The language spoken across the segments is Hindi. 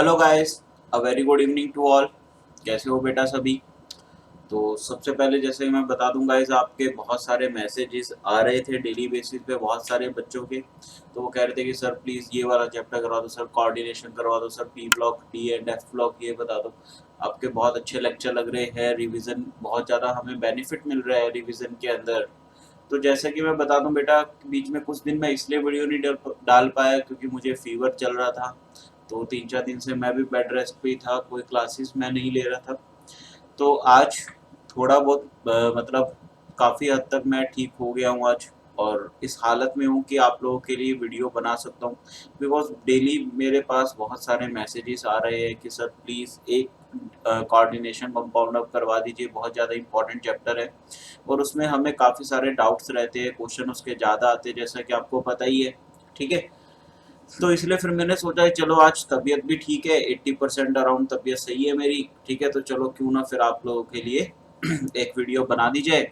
Hello guys, a very good evening to all. कैसे हो बेटा सभी? तो सबसे पहले जैसे मैं बता दूं गाइस, आपके बहुत सारे मैसेजेस आ रहे थे डेली बेसिस पे बहुत सारे बच्चों के। तो वो कह रहे थे कि सर प्लीज़ ये वाला चैप्टर करवा दो, सर कोऑर्डिनेशन करवा दो, sir P block D and F block ये बता दो। आपके बहुत अच्छे लेक्चर लग रहे हैं, रिवीजन बहुत ज़्यादा हमें बेनिफिट मिल रहा है रिवीजन के अंदर। तो जैसा कि मैं बता दूं बेटा, बीच में कुछ दिन मैं इसलिए वीडियो नहीं डाल पाया क्योंकि मुझे फीवर चल रहा था। तो 3-4 दिन से मैं भी बेड रेस्ट पे ही था, कोई क्लासेस मैं नहीं ले रहा था। तो आज थोड़ा बहुत मतलब काफ़ी हद तक मैं ठीक हो गया हूँ आज। और इस हालत में हूँ कि आप लोगों के लिए वीडियो बना सकता हूँ। बिकॉज डेली मेरे पास बहुत सारे मैसेजेस आ रहे हैं कि सर प्लीज़ एक कोऑर्डिनेशन कंपाउंड अप करवा दीजिए, बहुत ज़्यादा इंपॉर्टेंट चैप्टर है। और उसमें हमें काफ़ी सारे डाउट्स रहते हैं, क्वेश्चन उसके ज़्यादा आते हैं जैसा कि आपको पता ही है। ठीक है, तो इसलिए फिर मैंने सोचा कि चलो आज तबीयत भी ठीक है, 80% अराउंड तबीयत सही है मेरी। ठीक है, तो चलो क्यों ना फिर आप लोगों के लिए एक वीडियो बना दी जाए,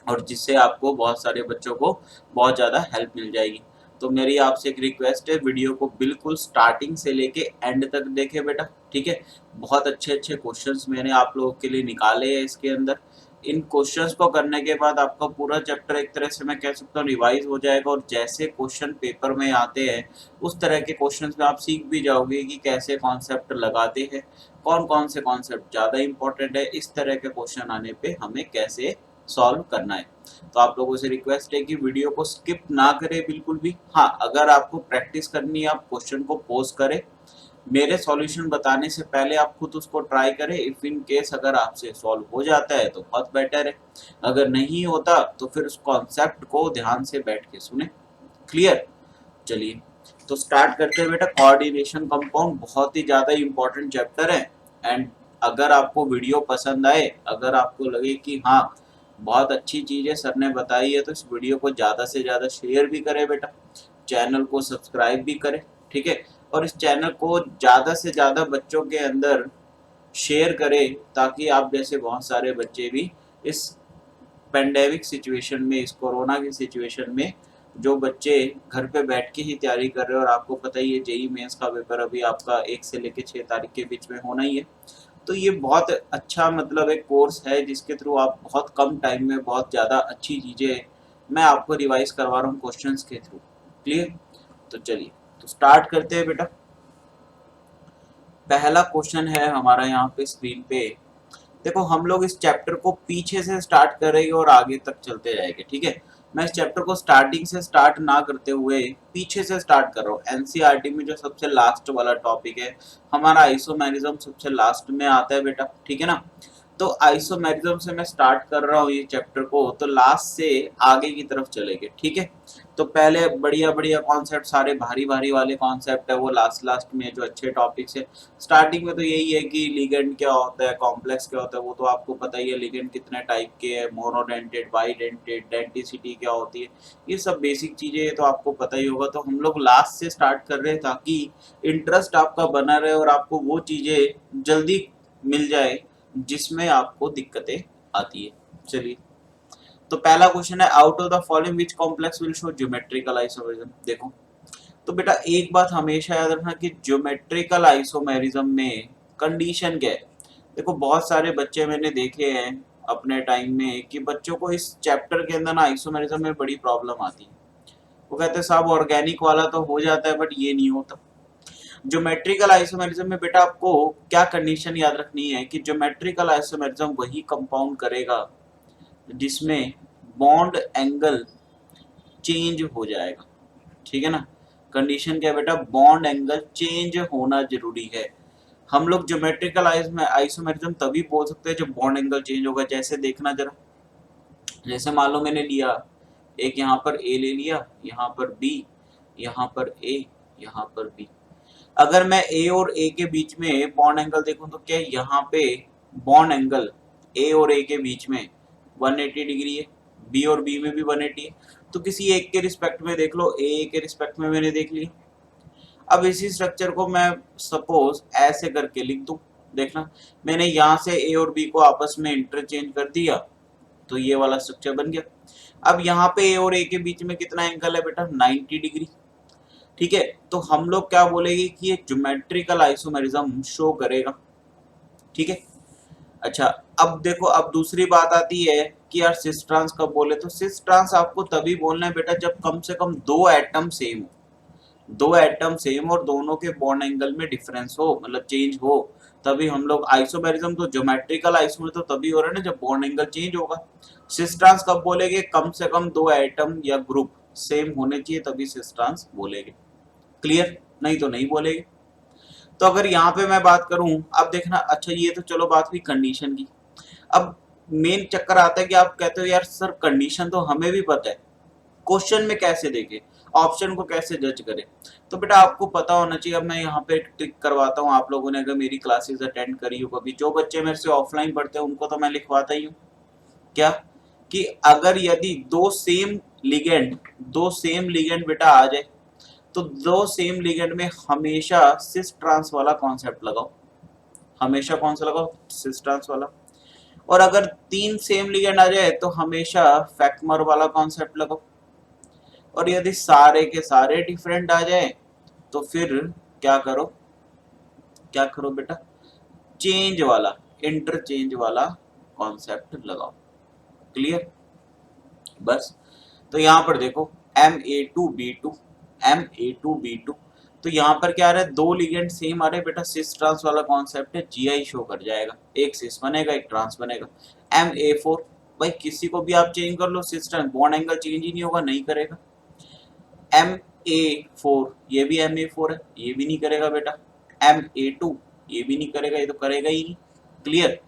और जिससे आपको बहुत सारे बच्चों को बहुत ज़्यादा हेल्प मिल जाएगी। तो मेरी आपसे एक रिक्वेस्ट है, वीडियो को बिल्कुल स्टार्टिंग से लेके एंड तक देखें बेटा। ठीक है, बहुत अच्छे अच्छे क्वेश्चंस मैंने आप लोगों के लिए निकाले हैं इसके अंदर। इन क्वेश्चंस को करने के बाद आपका पूरा चैप्टर एक तरह से मैं कह सकता हूँ रिवाइज हो जाएगा, और जैसे क्वेश्चन पेपर में आते हैं उस तरह के क्वेश्चंस में आप सीख भी जाओगे कि कैसे कॉन्सेप्ट लगाते हैं, कौन कौन से कॉन्सेप्ट ज़्यादा इंपॉर्टेंट है, इस तरह के क्वेश्चन आने पे हमें कैसे सॉल्व करना है। तो आप लोगों से रिक्वेस्ट है कि वीडियो को स्किप ना करें बिल्कुल भी। हाँ, अगर आपको प्रैक्टिस करनी है आप क्वेश्चन को पोज करें, मेरे सॉल्यूशन बताने से पहले आप खुद उसको ट्राई करें। इफ इन केस अगर आपसे सॉल्व हो जाता है तो बहुत बेटर है, अगर नहीं होता तो फिर उस कॉन्सेप्ट को ध्यान से बैठ के सुने। क्लियर? चलिए, तो स्टार्ट करते हैं बेटा। कोऑर्डिनेशन कंपाउंड बहुत ही ज़्यादा इंपॉर्टेंट चैप्टर है। एंड अगर आपको वीडियो पसंद आए, अगर आपको लगे कि हाँ बहुत अच्छी चीज़ है सर ने बताई है, तो इस वीडियो को ज़्यादा से ज़्यादा शेयर भी करें बेटा, चैनल को सब्सक्राइब भी करें। ठीक है, और इस चैनल को ज़्यादा से ज़्यादा बच्चों के अंदर शेयर करें, ताकि आप जैसे बहुत सारे बच्चे भी इस पेंडेमिक सिचुएशन में, इस कोरोना की सिचुएशन में, जो बच्चे घर पे बैठ के ही तैयारी कर रहे हैं, और आपको पता ही है जेई मेंस का पेपर अभी आपका 1 से लेकर 6 तारीख के बीच में होना ही है। तो ये बहुत अच्छा मतलब एक कोर्स है जिसके थ्रू आप बहुत कम टाइम में बहुत ज़्यादा अच्छी चीज़ें मैं आपको रिवाइज करवा रहा हूँ क्वेश्चंस के थ्रू। क्लियर? तो चलिए, तो स्टार्ट करते हैं बेटा। पहला क्वेश्चन है हमारा यहाँ पे स्क्रीन पे। देखो, हम लोग इस चैप्टर को पीछे से स्टार्ट करेंगे और आगे तक चलते जाएंगे। ठीक है, मैं इस चैप्टर को स्टार्टिंग से स्टार्ट ना करते हुए पीछे से स्टार्ट कर रहा हूँ। एनसीईआरटी में जो सबसे लास्ट वाला टॉपिक है हमारा आइसोमेरिज्म, सबसे लास्ट में आता है बेटा। ठीक है ना? तो आइसोमेरिज्म से मैं स्टार्ट कर रहा हूँ ये चैप्टर को, तो लास्ट से आगे की तरफ चलेंगे। ठीक है, तो पहले बढ़िया बढ़िया कॉन्सेप्ट, सारे भारी भारी वाले कॉन्सेप्ट है वो लास्ट लास्ट में जो अच्छे टॉपिक्स है। स्टार्टिंग में तो यही है कि लिगेंड क्या होता है, कॉम्प्लेक्स क्या होता है, वो तो आपको पता ही है। लिगेंड कितने टाइप के हैं, मोनोडेंटेड, बाइडेंटेड, डेंटिसिटी क्या होती है, ये सब बेसिक चीज़ें तो आपको पता ही होगा। तो हम लोग लास्ट से स्टार्ट कर रहे हैं ताकि इंटरेस्ट आपका बना रहे और आपको वो चीज़ें जल्दी मिल जाए जिसमें आपको दिक्कतें आती है। चलिए, तो पहला क्वेश्चन है, out of the following which complex will show geometrical isomerism. देखो, तो बेटा एक बात हमेशा याद रखना कि ज्योमेट्रिकल आइसोमेरिज्म में कंडीशन क्या है। देखो, बहुत सारे बच्चे मैंने देखे हैं अपने टाइम में कि बच्चों को इस चैप्टर के अंदर ना आइसोमेरिज्म में बड़ी प्रॉब्लम आती है। वो कहते हैं साहब ऑर्गेनिक वाला तो हो जाता है बट ये नहीं होता। ज्योमेट्रिकल आइसोमेरिज्म में बेटा आपको क्या कंडीशन याद रखनी है कि ज्योमेट्रिकल आइसोमेरिज्म वही कंपाउंड करेगा जिसमें बॉन्ड एंगल चेंज हो जाएगा। ठीक है ना? कंडीशन क्या है बेटा? बॉन्ड एंगल चेंज होना जरूरी है। हम लोग ज्योमेट्रिकल आइसोमेरिज्म तभी बोल सकते हैं जब बॉन्ड एंगल चेंज होगा। जैसे देखना जरा, जैसे मान लो मैंने लिया एक, यहाँ पर ए ले लिया, यहाँ पर बी, यहाँ पर ए, यहाँ पर बी। अगर मैं ए और ए के बीच में बॉन्ड एंगल देखूं तो क्या यहाँ पे बॉन्ड एंगल ए और ए के बीच में 180 डिग्री है, बी और बी में भी 180 है। तो किसी एक के रिस्पेक्ट में देख लो, ए के रिस्पेक्ट में मैंने देख लिया। अब इसी स्ट्रक्चर को मैं सपोज ऐसे करके लिख दूं। देखना, मैंने यहाँ से ए और बी को आपस में इंटरचेंज कर दिया, तो ये वाला स्ट्रक्चर बन गया। अब यहाँ पे ए और ए के बीच में कितना एंगल है बेटा? 90 डिग्री। ठीक है, तो हम लोग क्या बोलेंगे कि ये ज्योमेट्रिकल आइसोमेरिज्म शो करेगा। ठीक है, अच्छा अब देखो, अब दूसरी बात आती है कि यार सिस ट्रांस कब बोले, तो सिस ट्रांस आपको तभी बोलना है बेटा जब कम से कम दो एटम सेम हो, दो एटम सेम और दोनों के बॉन्ड एंगल में डिफरेंस हो, मतलब चेंज हो, तभी हम लोग आइसोमेरिज्म, तो ज्योमेट्रिकल आइसोमेरिज्म तो तभी हो रहा है ना जब बॉन्ड एंगल चेंज होगा। सिस ट्रांस कब बोलेंगे, कम से कम दो एटम या ग्रुप सेम होने चाहिए तभी सिस ट्रांस बोलेंगे। क्लियर, नहीं तो नहीं बोलेंगे। तो अगर यहाँ पे मैं बात करूं, अब देखना, अच्छा ये तो चलो बात हुई कंडीशन की। अब मेन चक्कर आता है कि आप कहते हो यार सर कंडीशन तो हमें भी पता है, क्वेश्चन में कैसे देखे, ऑप्शन को कैसे जज करें। तो बेटा आपको पता होना चाहिए, अब मैं यहाँ पे टिक करवाता हूँ, आप लोगों ने अगर मेरी क्लासेस अटेंड करी हो कभी, जो बच्चे मेरे से ऑफलाइन पढ़ते हैं उनको तो मैं लिखवाता ही हूँ क्या, कि अगर यदि दो सेम लिगेंड बेटा आ जाए, तो दो सेम लिगेंड में हमेशा सिस ट्रांस वाला कॉन्सेप्ट लगाओ, हमेशा कौन सा लगाओ, सिस ट्रांस वाला। और अगर तीन सेम लिगेंड आ जाए तो हमेशा फैक्मर वाला कॉन्सेप्ट लगाओ। और यदि सारे के सारे डिफरेंट आ जाए तो फिर क्या करो, क्या करो बेटा, चेंज वाला, इंटरचेंज वाला कॉन्सेप्ट लगाओ। क्लियर, बस। तो यहाँ पर देखो Ma2B2, Ma2B2, तो यहाँ पर क्या आ रहा है, दो लिगेंड सेम आ रहे हैं बेटा, सिस ट्रांस वाला कॉन्सेप्ट है, जीआई शो कर जाएगा, एक सिस बनेगा एक ट्रांस बनेगा। Ma4, भाई किसी को भी आप चेंज कर लो, cis trans bond angle change ही नहीं होगा, नहीं करेगा। Ma4, ये भी Ma4 है, ये भी नहीं करेगा बेटा। Ma2, ये भी नहीं करेगा, ये तो करेगा ही नहीं। क्लियर,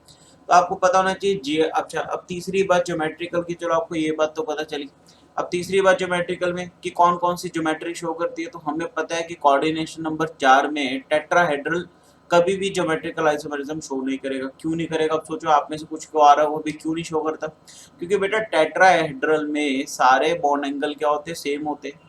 तो आपको पता होना चाहिए जी। अच्छा अब तीसरी बात ज्योमेट्रिकल की, चलो आपको ये बात तो पता चली। अब तीसरी बात ज्योमेट्रिकल में कि कौन कौन सी ज्योमेट्री शो करती है, तो हमें पता है कि कोऑर्डिनेशन नंबर 4 में टेट्राहेड्रल कभी भी ज्योमेट्रिकल आइसोमेरिज्म शो नहीं करेगा। क्यों नहीं करेगा, अब सोचो आप में से कुछ को आ रहा है वो भी क्यों नहीं शो करता, क्योंकि बेटा टेट्राहेड्रल में सारे बॉन्ड एंगल क्या होते हैं, सेम होते हैं।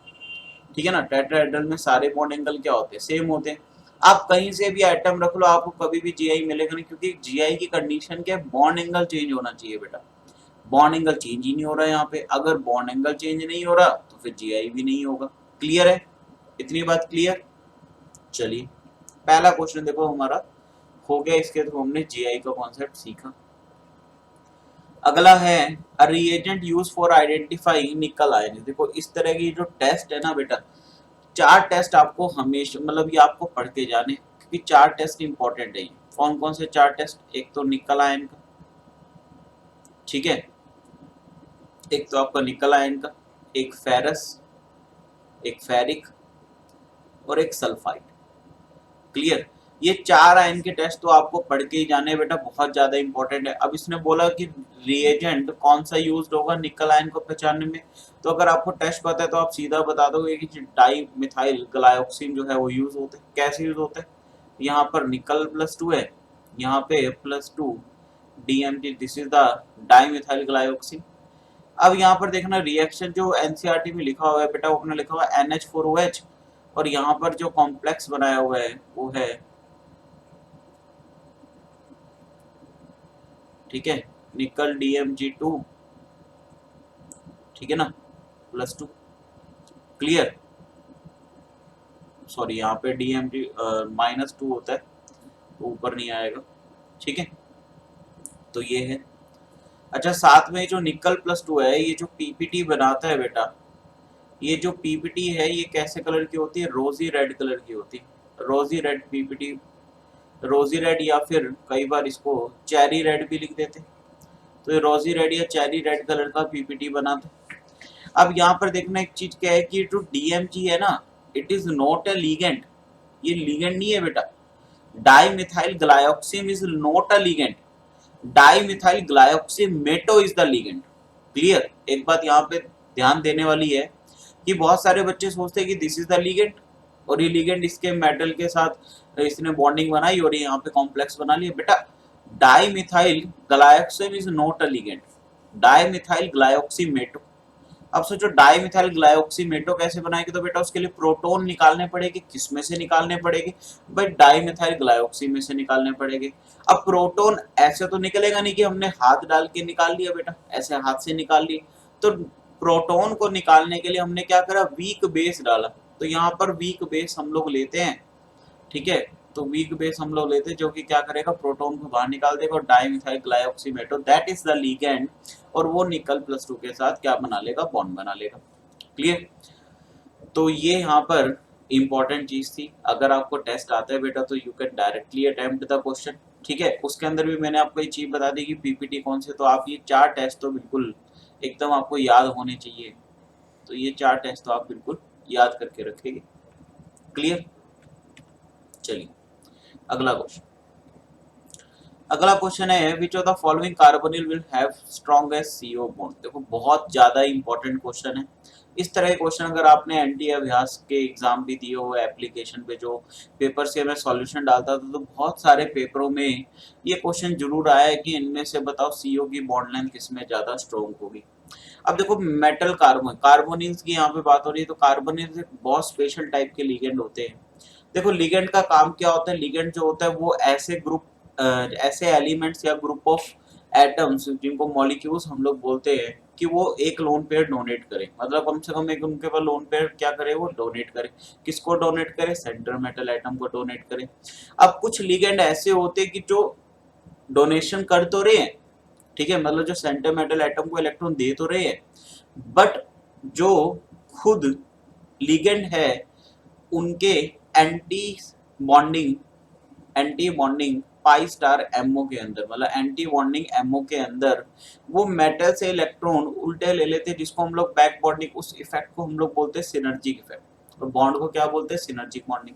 ठीक है ना, टेट्राहेड्रल में सारे बॉन्ड एंगल क्या होते हैं, सेम होते हैं। आप कहीं से भी एटम रख लो आपको कभी भी जीआई मिलेगा नहीं, क्योंकि जीआई की कंडीशन क्या है, बॉन्ड एंगल चेंज होना चाहिए बेटा। बॉन्ड एंगल चेंज ही नहीं हो रहा है यहाँ पे, अगर बॉन्ड एंगल चेंज नहीं हो रहा तो फिर जीआई भी नहीं होगा। क्लियर है, इतनी बात क्लियर। चलिए पहला क्वेश्चन देखो हमारा हो गया, इसके थ्रू हमने जीआई का कॉन्सेप्ट सीखा। अगला है अ रिएजेंट यूज फॉर आइडेंटिफाइंग निकल आयन। देखो इस तरह की जो टेस्ट है ना बेटा, चार टेस्ट आपको हमेशा, मतलब ये आपको पढ़ के जाने, क्योंकि चार टेस्ट इंपॉर्टेंट है। कौन कौन से चार टेस्ट, एक तो निकल आयन का, ठीक है, एक तो आपका निकल आयन का, एक फेरस, एक फेरिक और एक सल्फाइड। क्लियर, ये चार आयन के टेस्ट तो आपको पढ़ के ही जाने बेटा, बहुत ज्यादा इंपॉर्टेंट है। अब इसने बोला कि रिएजेंट कौन सा यूज होगा निकल आयन को पहचानने में, तो अगर आपको टेस्ट पता है तो आप सीधा बता दोगे कि डाई मिथाइल ग्लाइऑक्सिन जो है वो यूज होते हैं। कैसे यूज होते हैं, यहाँ पर निकल +2 है, यहाँ पे +2 DMG, this is the dimethyl glyoxime. अब यहाँ पर देखना रिएक्शन जो एनसीईआरटी में लिखा हुआ है बेटा, वो अपने लिखा हुआ है NH4OH, और यहाँ पर जो कॉम्प्लेक्स बनाया हुआ है वो है, ठीक है, निकल DMG2, ठीक है ना, +2। क्लियर, सॉरी यहाँ पे DMG -2 होता है तो ऊपर नहीं आएगा, ठीक है, तो ये है। अच्छा साथ में जो निकल +2 है, ये जो पीपीटी बनाता है बेटा, ये जो पीपीटी है ये कैसे कलर की होती है, रोजी रेड कलर की होती है, रोजी रेड पीपीटी, रोजी रेड या फिर कई बार इसको चेरी रेड भी लिख देते, तो ये रोजी रेड या चेरी रेड कलर का पीपीटी बनाते। अब यहाँ पर देखना एक चीज क्या है कि जो डीएमजी है ना, it is not a ligand, ये लीगेंड नहीं है बेटा। Dimethyl glyoxime is not a ligand, dimethyl glyoximato is the ligand. Clear, एक बात यहाँ पे ध्यान देने वाली है कि बहुत सारे बच्चे सोचते हैं कि दिस इज द लीगेंड, और ये लीगेंड इसके मेटल के साथ इसने बॉन्डिंग बनाई और यहाँ पे कॉम्प्लेक्स बना लिया। बेटा dimethyl glyoxime is not a ligand, dimethyl glyoximato. अब सोचो डाई मिथाइल ग्लाइऑक्सीमेटो कैसे बनाएगी, तो बेटा उसके लिए प्रोटॉन निकालने पड़ेगी, किस में से निकालने पड़ेगी, भाई डाई मिथाइल ग्लाइऑक्सी में से निकालने पड़ेगी। अब प्रोटॉन ऐसे तो निकलेगा नहीं कि हमने हाथ डाल के निकाल लिया बेटा, ऐसे हाथ से निकाल लिए, तो प्रोटॉन को निकालने के लिए हमने क्या करा, वीक बेस डाला। तो यहाँ पर वीक बेस हम लोग लेते हैं, ठीक है। तो वीक बेस हम लोग लेते हैं जो कि क्या करेगा, प्रोटॉन को बाहर निकाल देगा और dimethyl glyoximato that is the ligand, और वो निकल +2 के साथ क्या बना लेगा, बॉन्ड बना लेगा। क्लियर। तो ये यहाँ पर इंपॉर्टेंट चीज थी। अगर आपको टेस्ट आता है बेटा तो you can directly attempt the question, ठीक है। उसके अंदर भी मैंने आपको ये चीज बता दी कि पीपीटी कौन से, तो आप ये 4 टेस्ट तो बिल्कुल एकदम आपको याद होने चाहिए। तो ये 4 टेस्ट तो आप बिल्कुल याद करके रखेंगे। क्लियर। चलिए अगला क्वेश्चन। अगला क्वेश्चन है which of the following carbonyl will have strongest CO bond. देखो बहुत ज्यादा इंपॉर्टेंट क्वेश्चन है। इस तरह के क्वेश्चन अगर आपने एनटी अभ्यास के एग्जाम भी दिए हुए एप्लीकेशन पे, जो पेपर से मैं सॉल्यूशन डालता था, तो बहुत सारे पेपरों में ये क्वेश्चन जरूर आया है कि इनमें से बताओ CO की बॉन्ड लेंथ किसमें ज्यादा स्ट्रॉन्ग होगी। अब देखो मेटल कार्बोनिल्स की यहाँ पे बात हो रही है, तो कार्बोनिल्स बहुत स्पेशल टाइप के लिगेंड होते हैं। देखो लिगेंड का काम क्या होता है, लिगेंड जो होता है वो ऐसे ग्रुप ऐसे एलिमेंट्स या ग्रुप ऑफ एटम्स जिनको मॉलिक्यूल्स हम लोग बोलते हैं कि वो एक लोन पेयर डोनेट करें, मतलब कम से कम एक उनके पास लोन पेयर क्या करे, वो डोनेट करे। किसको डोनेट करे, सेंटर मेटल एटम को डोनेट करे। अब कुछ लिगेंड ऐसे होते हैं कि जो डोनेशन कर तो रहे हैं, ठीक है, मतलब जो सेंटर मेटल एटम को इलेक्ट्रॉन दे तो रहे हैं, बट जो खुद लिगेंड है उनके antibonding pi star MO के अंदर, मतलब एंटी बॉन्डिंग एमओ के अंदर वो मेटल से इलेक्ट्रॉन उल्टे ले लेते हैं, जिसको हम लोग बैक बॉन्डिंग, उस इफेक्ट को हम लोग बोलते हैं सिनर्जिक इफेक्ट, और बॉन्ड को क्या बोलते हैं, सिनर्जिक बॉन्डिंग।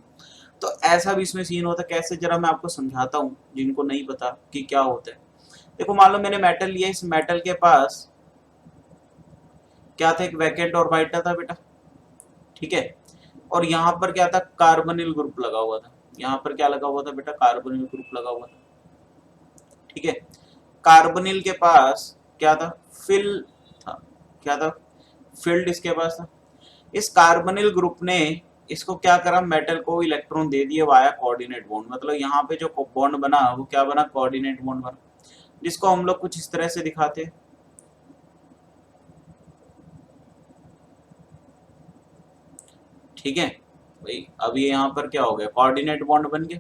तो ऐसा भी इसमें सीन होता है। कैसे, जरा मैं आपको समझाता हूँ जिनको नहीं पता कि क्या होता है। देखो मान लो मैंने मेटल लिया, इस मेटल के पास क्या था, एक वैकेंट ऑर्बिटल था बेटा, ठीक है, और यहाँ पर क्या था, कार्बोनिल ग्रुप लगा हुआ था। यहाँ पर क्या लगा हुआ था बेटा, कार्बोनिल ग्रुप लगा हुआ था, ठीक है। कार्बोनिल के पास क्या था, फिल था, क्या था, फील्ड इसके पास था। इस कार्बोनिल ग्रुप ने इसको क्या करा, मेटल को इलेक्ट्रॉन दे दिए वाया कोऑर्डिनेट बॉन्ड, मतलब यहाँ पे जो बॉन्ड बना वो क्या बना, कोऑर्डिनेट बॉन्ड बना, जिसको हम लोग कुछ इस तरह से दिखाते हैं, ठीक है भाई। अब ये यहाँ पर क्या हो गया, कोऑर्डिनेट बॉन्ड बन गया।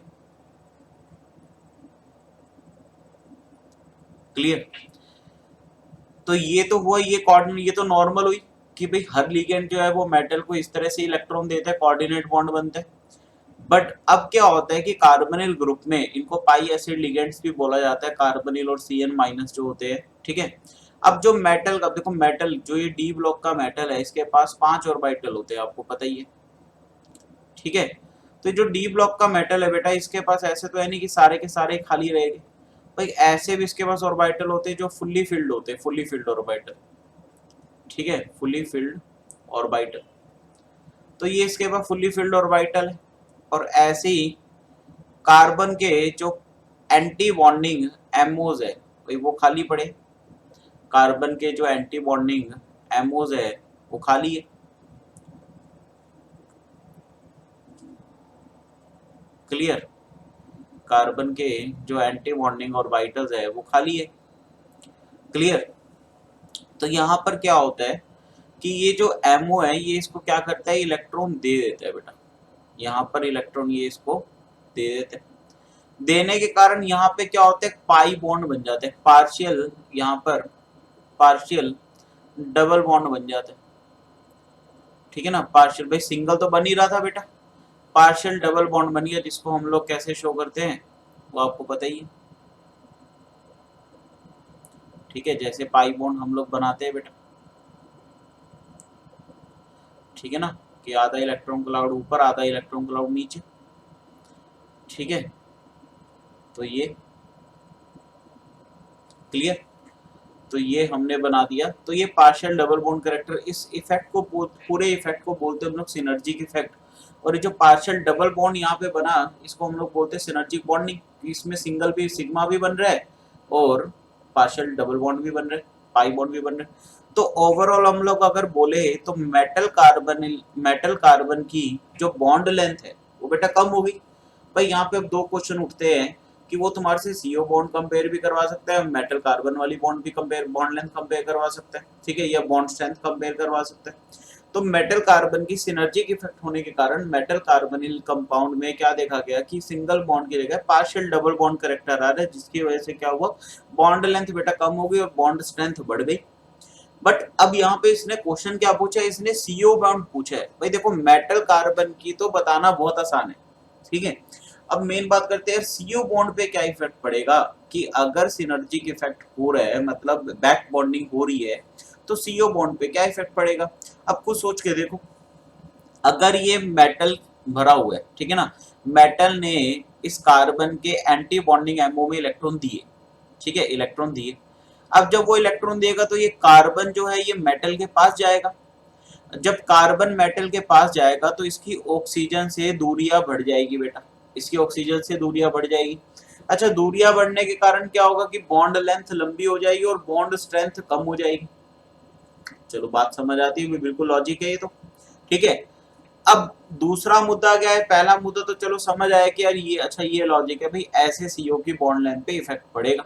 क्लियर। तो ये तो हुआ, ये कोऑर्डिनेट, ये तो नॉर्मल हुई कि भाई हर लिगेंड जो है वो मेटल को इस तरह से इलेक्ट्रॉन देता है, कोऑर्डिनेट बॉन्ड बनता है। बट अब क्या होता है कि कार्बोनिल ग्रुप में, इनको पाई एसिड लिगेंड्स भी बोला जाता है, कार्बोनिल और CN- जो होते हैं, ठीक है। अब जो मेटल का देखो, मेटल जो ये डी ब्लॉक का मेटल है, इसके पास 5 ऑर्बिटल होते हैं, आपको पता ही है, ठीक है। तो जो डी ब्लॉक का मेटल है बेटा, इसके पास ऐसे तो है नहीं कि सारे के सारे खाली रहेंगे भाई, ऐसे भी इसके पास ऑर्बिटल होते हैं जो फुल्ली फिल्ड होते हैं, फुल्ली फिल्ड ऑर्बिटल, ठीक है, फुल्ली फिल्ड ऑर्बिटल। तो ये इसके पास फुल्ली फिल्ड ऑर्बिटल है। और ऐसे ही कार्बन के जो एंटी बॉन्डिंग एमओज है भाई, वो खाली पड़े। कार्बन के जो एंटी बॉन्डिंग एमओज है वो खाली है। क्लियर। कार्बन के जो एंटी बॉन्डिंग ऑर्बिटल्स है वो खाली है। क्लियर। तो यहाँ पर क्या होता है कि ये जो एमओ है ये इसको क्या करता है, इलेक्ट्रॉन दे देता है बेटा, यहाँ पर इलेक्ट्रॉन ये इसको दे देते हैं। देने के कारण यहाँ पे क्या होता है, पाई बॉन्ड बन जाते हैं, पार्शियल, यहाँ पर पार्शियल डबल बॉन्ड बन जाते हैं, ठीक है ना। पार्शियल भाई सिंगल तो बन ही रहा था बेटा, पार्शियल डबल बॉन्ड बन गया, जिसको हम लोग कैसे शो करते हैं वो आपको पता ही है, ठीक है, जैसे पाई बॉन्ड हम लोग बनाते हैं बेटा, ठीक है ना, कि आधा इलेक्ट्रॉन क्लाउड ऊपर आधा इलेक्ट्रॉन क्लाउड नीचे, ठीक है। तो ये क्लियर। तो ये हमने बना दिया। तो ये पार्शियल डबल बॉन्ड कैरेक्टर, इस इफेक्ट को पूरे इफेक्ट को बोलते हैं हम लोग सिनर्जिक इफेक्ट। और ये जो पार्शियल डबल बॉन्ड यहाँ पे बना, इसको हम लोग बोलते हैं सिनर्जिक बॉन्डिंग। इसमें सिंगल भी सिग्मा भी बन रहा है और पार्शियल डबल बॉन्ड भी बन रहे हैं, पाई बॉन्ड भी बन रहे हैं। तो ओवरऑल हम लोग अगर बोले तो मेटल कार्बन की जो बॉन्ड लेंथ है वो बेटा कम होगी। भाई यहाँ पे अब 2 क्वेश्चन उठते हैं कि वो तुम्हारे से CO बॉन्ड कंपेयर भी करवा सकता है, मेटल कार्बन वाली बॉन्ड भी कंपेयर, बॉन्ड लेंथ कंपेयर करवा सकता है, ठीक है, या बॉन्ड स्ट्रेंथ कंपेयर करवा सकता है। तो मेटल कार्बन की सिनर्जिक इफेक्ट होने के कारण मेटल कार्बोनिल कंपाउंड में क्या देखा गया कि सिंगल बॉन्ड की जगह पार्शियल डबल बॉन्ड करेक्टर आ रहा है, जिसकी वजह से क्या हुआ, बॉन्ड लेंथ बेटा कम हो गई और बॉन्ड स्ट्रेंथ बढ़ गई। बट अब यहाँ पे इसने क्वेश्चन क्या पूछा है, इसने सीओ बॉन्ड पूछा है। भाई देखो मेटल कार्बन की तो बताना बहुत आसान है, ठीक है। अब मेन बात करते हैं सीओ बॉन्ड पे क्या इफेक्ट पड़ेगा, कि अगर सिनर्जिक इफेक्ट हो रहा है, मतलब बैक बॉन्डिंग हो रही है, तो सीओ बॉन्ड पे क्या इफेक्ट पड़ेगा। अब कुछ सोच के देखो, अगर ये मेटल भरा हुआ है, ठीक है ना, मेटल ने इस कार्बन के एंटी बॉन्डिंग एमओ में इलेक्ट्रॉन दिए, ठीक है, इलेक्ट्रॉन दिए। अब जब वो इलेक्ट्रॉन देगा तो ये कार्बन जो है ये मेटल के पास जाएगा। जब कार्बन मेटल के पास जाएगा तो इसकी ऑक्सीजन से दूरियां बढ़ जाएगी बेटा, इसकी ऑक्सीजन से दूरियां बढ़ जाएगी। अच्छा, दूरियां बढ़ने के कारण क्या होगा कि बॉन्ड लेंथ लंबी हो जाएगी और बॉन्ड स्ट्रेंथ कम हो जाएगी। चलो बात समझ आती है, बिल्कुल लॉजिक है ये तो, ठीक है। अब दूसरा मुद्दा क्या है, पहला मुद्दा तो चलो समझ आया कि यार ये अच्छा ये लॉजिक है भाई, ऐसे सीओ की बॉन्ड लेंथ पे इफेक्ट पड़ेगा।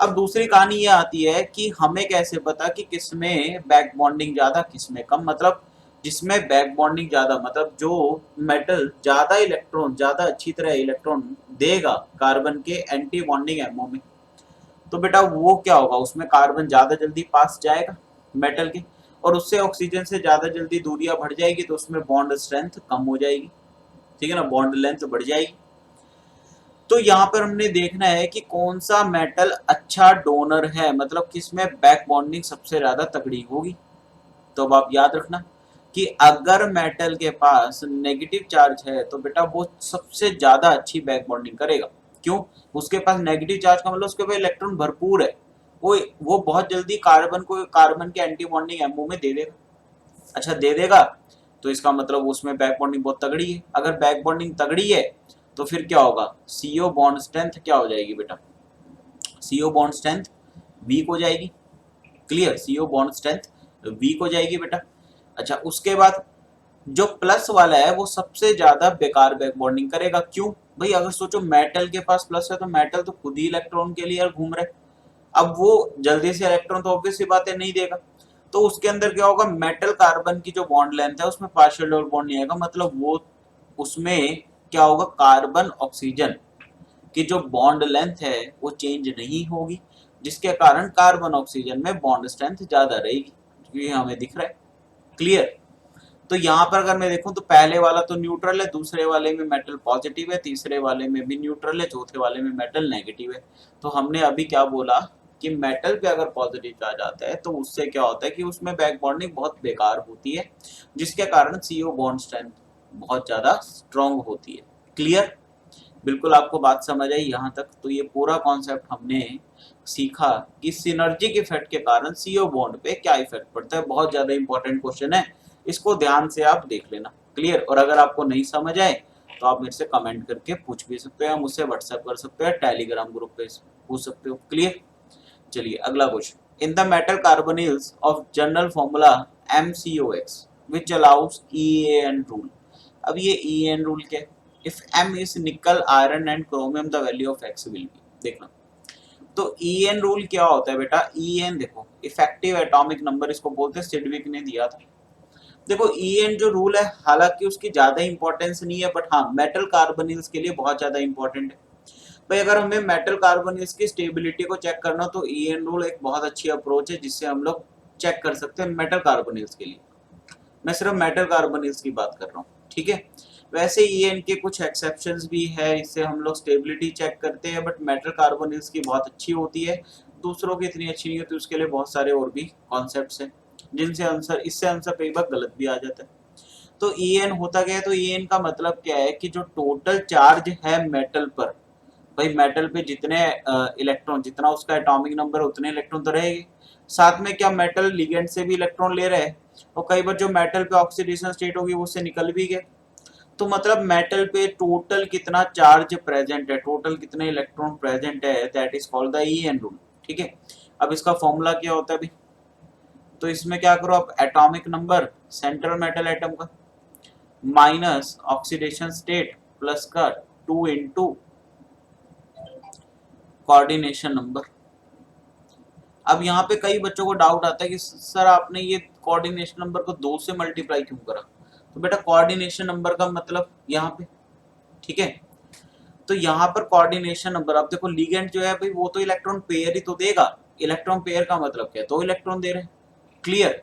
अब दूसरी कहानी ये आती है कि हमें कैसे पता कि किसमें बैक बॉन्डिंग ज्यादा किसमें कम, मतलब जिसमें बैक बॉन्डिंग ज्यादा मतलब जो मेटल ज्यादा इलेक्ट्रॉन, ज्यादा अच्छी तरह इलेक्ट्रॉन देगा कार्बन के एंटी बॉन्डिंग एमओ में, तो बेटा वो क्या होगा, उसमें कार्बन ज्यादा जल्दी पास जाएगा मेटल के, और उससे ऑक्सीजन से ज्यादा जल्दी दूरियां बढ़ जाएगी, तो उसमें बॉन्ड स्ट्रेंथ कम हो जाएगी, ठीक है ना, बॉन्ड लेंथ बढ़ जाएगी। तो यहाँ पर हमने देखना है कि कौन सा मेटल अच्छा डोनर है, मतलब किसमें बैक बॉन्डिंग सबसे ज्यादा तगड़ी होगी। तो अब आप याद रखना कि अगर मेटल के पास नेगेटिव चार्ज है तो बेटा वो सबसे ज्यादा अच्छी बैक बॉन्डिंग करेगा। क्यों, उसके पास नेगेटिव चार्ज का मतलब उसके पास इलेक्ट्रॉन भरपूर है, वो बहुत जल्दी कार्बन को कार्बन के एंटी बॉन्डिंग एमओ में दे देगा। अच्छा दे देगा, तो इसका मतलब उसमें बैक बॉन्डिंग बहुत तगड़ी है। अगर बैक बॉन्डिंग तगड़ी है तो फिर क्या होगा, सीओ बॉन्ड स्ट्रेंथ क्या हो जाएगी बेटा, सीओ बॉन्ड स्ट्रेंथ वीक हो जाएगी। Clear, CO bond strength weak हो जाएगी बेटा। अच्छा उसके बाद जो प्लस वाला है वो सबसे ज्यादा बेकार बैक बॉन्डिंग करेगा। क्यों भाई, अगर सोचो मेटल के पास प्लस है तो मेटल तो खुद ही इलेक्ट्रॉन के लिए घूम रहे, अब वो जल्दी से इलेक्ट्रॉन तो ऑब्वियस सी बात है नहीं देगा, तो उसके अंदर क्या होगा, मेटल कार्बन की जो बॉन्ड लेंथ है उसमें पार्शियल डबल बॉन्ड नहीं आएगा, मतलब वो उसमें क्या होगा, कार्बन ऑक्सीजन की जो बॉन्ड लेंथ है वो चेंज नहीं होगी, जिसके कारण कार्बन ऑक्सीजन में बॉन्ड स्ट्रेंथ ज्यादा रहेगी, ये हमें दिख रहा है। क्लियर, तो यहाँ पर अगर मैं देखूं तो पहले वाला तो न्यूट्रल है, दूसरे वाले में मेटल पॉजिटिव है, तीसरे वाले में भी न्यूट्रल है, चौथे वाले में मेटल नेगेटिव है। तो हमने अभी क्या बोला कि मेटल पे अगर पॉजिटिव चार्ज आता है तो उससे क्या होता है कि उसमें बैक बॉन्डिंग बहुत बेकार होती है, जिसके कारण सीओ बॉन्ड स्ट्रेंथ बहुत ज्यादा स्ट्रॉन्ग होती है। क्लियर, बिल्कुल आपको बात समझ आई यहाँ तक। तो ये पूरा कॉन्सेप्ट हमने सीखा कि सिनर्जिक इफेक्ट के कारण सीओ बॉन्ड पे क्या इफेक्ट पड़ता है, बहुत ज्यादा इंपॉर्टेंट क्वेश्चन है, इसको ध्यान से आप देख लेना। क्लियर, और अगर आपको नहीं समझ आए तो आप मेरे से कमेंट करके पूछ भी सकते हो, मुझसे व्हाट्सएप कर सकते हो, टेलीग्राम ग्रुप पे पूछ सकते हो। क्लियर, चलिए अगला question, in the metal carbonyls of general formula MCOX which allows EAN rule। अब ये EAN रूल क्या है, इफ M is निकल iron and chromium the value of X will be. देखना, तो EN रूल क्या होता है बेटा, EN देखो इफेक्टिव एटॉमिक नंबर इसको बोलते हैं, सिडविक ने दिया था। देखो EN जो रूल है हालांकि उसकी ज्यादा इंपॉर्टेंस नहीं है, बट हाँ मेटल कार्बोनिल्स के लिए बहुत ज्यादा इंपॉर्टेंट है। भाई अगर हमें मेटल कार्बोनिल्स की स्टेबिलिटी को चेक करना तो EN रूल एक बहुत अच्छी अप्रोच है जिससे हम लोग चेक कर सकते हैं मेटल कार्बोनिल्स के लिए। मैं सिर्फ मेटल कार्बोनिल्स की बात कर रहा हूँ, ठीक है। वैसे EN के कुछ एक्सेप्शंस भी है, इससे हम लोग स्टेबिलिटी चेक करते हैं, बट मेटल कार्बोनिल्स की बहुत अच्छी होती है, दूसरों की इतनी अच्छी नहीं होती, उसके लिए बहुत सारे और भी कॉन्सेप्ट्स हैं जिनसे आंसर, इससे आंसर कई बार गलत भी आ जाता है। तो EN होता क्या है, तो EN का मतलब क्या है कि जो टोटल चार्ज है मेटल पर, भाई मेटल पे जितने इलेक्ट्रॉन, जितना उसका एटॉमिक नंबर है उतने इलेक्ट्रॉन तो रहेंगे, साथ में क्या मेटल लिगेंड से भी इलेक्ट्रॉन ले रहे हैं, और कई बार जो मेटल पे ऑक्सीडेशन स्टेट होगी वो उससे निकल भी गए, तो मतलब मेटल पे टोटल कितना चार्ज प्रेजेंट है, टोटल कितने इलेक्ट्रॉन प्रेजेंट है, that is called the EN rule, ठीक है। अब इसका फॉर्मूला क्या होता है अभी, तो इसमें क्या करो आप, atomic number central metal atom का माइनस ऑक्सीडेशन स्टेट प्लस का 2 इंटू कोऑर्डिनेशन नंबर। अब यहाँ पे कई बच्चों को डाउट आता है कि सर आपने ये कोऑर्डिनेशन नंबर को 2 से मल्टीप्लाई क्यों करा? तो बेटा कोऑर्डिनेशन नंबर का मतलब यहाँ पे, ठीक है, तो यहाँ पर कोऑर्डिनेशन नंबर, अब देखो लिगेंड जो है भाई वो तो इलेक्ट्रॉन पेयर ही तो देगा, इलेक्ट्रॉन पेयर का मतलब क्या है, 2 इलेक्ट्रॉन दे रहे हैं, क्लियर।